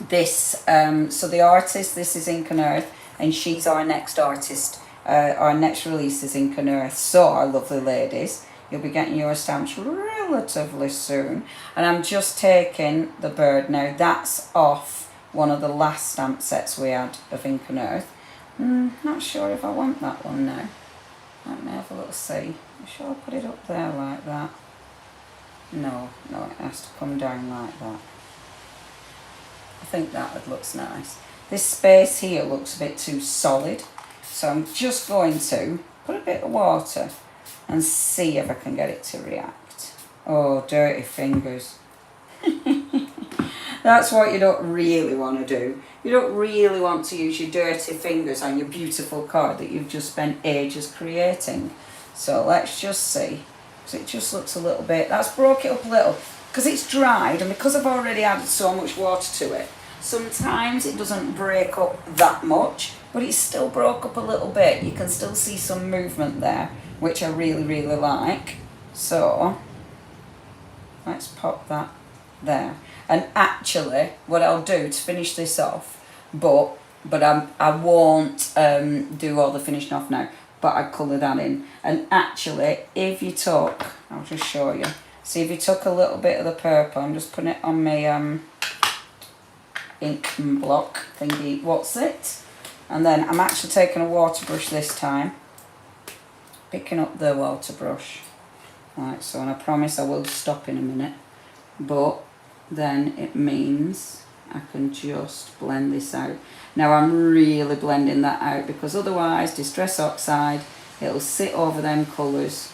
this... so the artist, this is Ink and Earth, and she's our next artist. Our next release is Ink and Earth. So, our lovely ladies, you'll be getting your stamps relatively soon. And I'm just taking the bird now. That's off one of the last stamp sets we had of Ink and Earth. Not sure if I want that one now. Let me have a little see. I'm sure I put it up there like that. No, it has to come down like that. I think that looks nice. This space here looks a bit too solid. So I'm just going to put a bit of water and see if I can get it to react. Oh, dirty fingers. That's what you don't really want to do. You don't really want to use your dirty fingers on your beautiful card that you've just spent ages creating. So let's just see. Because it just looks a little bit... That's broke it up a little. Because it's dried, and because I've already added so much water to it, sometimes it doesn't break up that much, but it's still broke up a little bit. You can still see some movement there, which I really, really like. So, let's pop that there. And actually, what I'll do to finish this off, but I won't do all the finishing off now, but I colour that in. And actually, if you took, I'll just show you. See, if you took a little bit of the purple, I'm just putting it on my ink block thingy, what's it? And then I'm actually taking a water brush this time, picking up the water brush, like so, and I promise I will stop in a minute, but then it means I can just blend this out. Now I'm really blending that out, because otherwise Distress Oxide, it'll sit over them colours,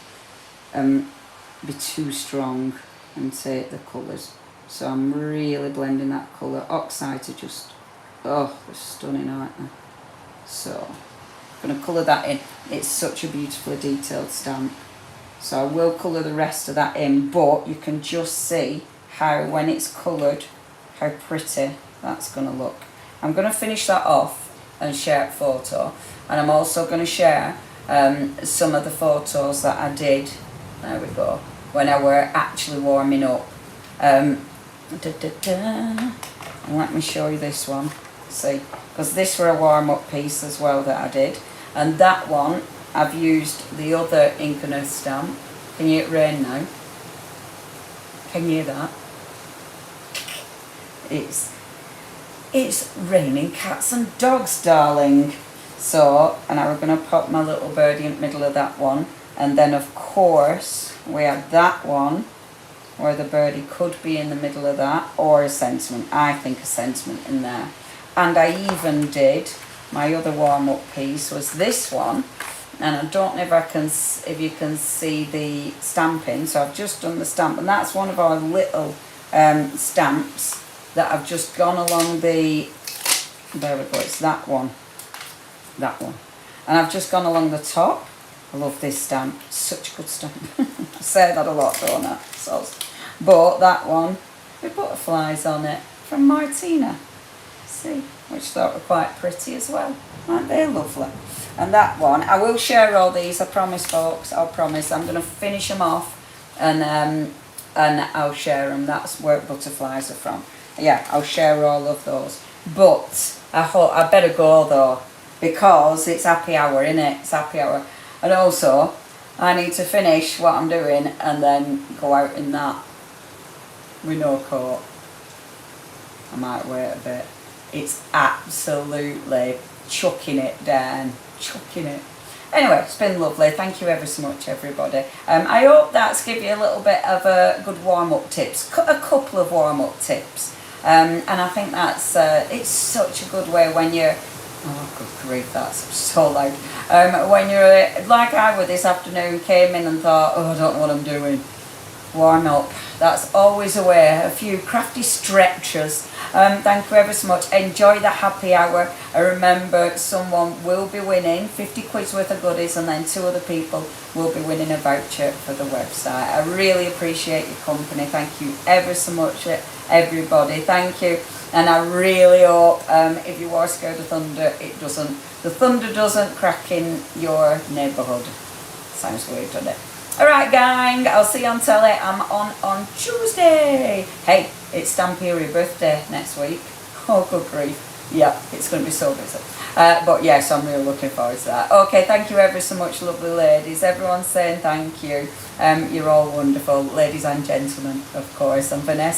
be too strong and take the colours. So I'm really blending that colour. Oxide are just, oh, they're stunning, aren't they? So I'm going to colour that in. It's such a beautifully detailed stamp. So I will colour the rest of that in, but you can just see how when it's coloured, how pretty that's going to look. I'm going to finish that off and share a photo, and I'm also going to share some of the photos that I did, there we go, when I were actually warming up. And let me show you this one, see, because this were a warm-up piece as well that I did, and that one I've used the other Ink and Earth stamp. Can you hear it rain now? Can you hear that? It's raining cats and dogs, darling. So, and I was going to pop my little birdie in the middle of that one, and then of course we had that one where the birdie could be in the middle of that, or a sentiment. I think a sentiment in there. And I even did, my other warm-up piece was this one, and I don't know if you can see the stamping. So I've just done the stamp, and that's one of our little stamps that I've just gone along the, there we go, it's that one, and I've just gone along the top. I love this stamp, it's such a good stamp. I say that a lot, don't I? So, but that one with butterflies on it from Martina, see, which I thought were quite pretty as well. Aren't they lovely? And that one, I will share all these, I promise, folks, I promise. I'm going to finish them off, and I'll share them. That's where butterflies are from. Yeah, I'll share all of those. But I better go though, because it's happy hour, innit? It's happy hour. And also, I need to finish what I'm doing and then go out in that with no coat. I might wait a bit. It's absolutely chucking it down. Chucking it. Anyway, it's been lovely. Thank you ever so much, everybody. I hope that's give you a little bit of a good warm-up tips. A couple of warm-up tips. And I think that's, it's such a good way when you're, oh good grief, that's so loud. When you're, like I would this afternoon, came in and thought, oh, I don't know what I'm doing. Warm up. That's always a way. A few crafty stretches. Thank you ever so much. Enjoy the happy hour. I remember someone will be winning 50 quid's worth of goodies, and then 2 other people will be winning a voucher for the website. I really appreciate your company. Thank you ever so much, everybody. Thank you. And I really hope if you are scared of thunder, the thunder doesn't crack in your neighbourhood. Sounds weird, doesn't it? Alright gang, I'll see you on telly. I'm on Tuesday. Hey, it's Stampy's birthday next week. Oh good grief. Yeah, it's going to be so busy. But yes, I'm really looking forward to that. Okay, thank you ever so much, lovely ladies. Everyone's saying thank you. You're all wonderful. Ladies and gentlemen, of course. And Vanessa.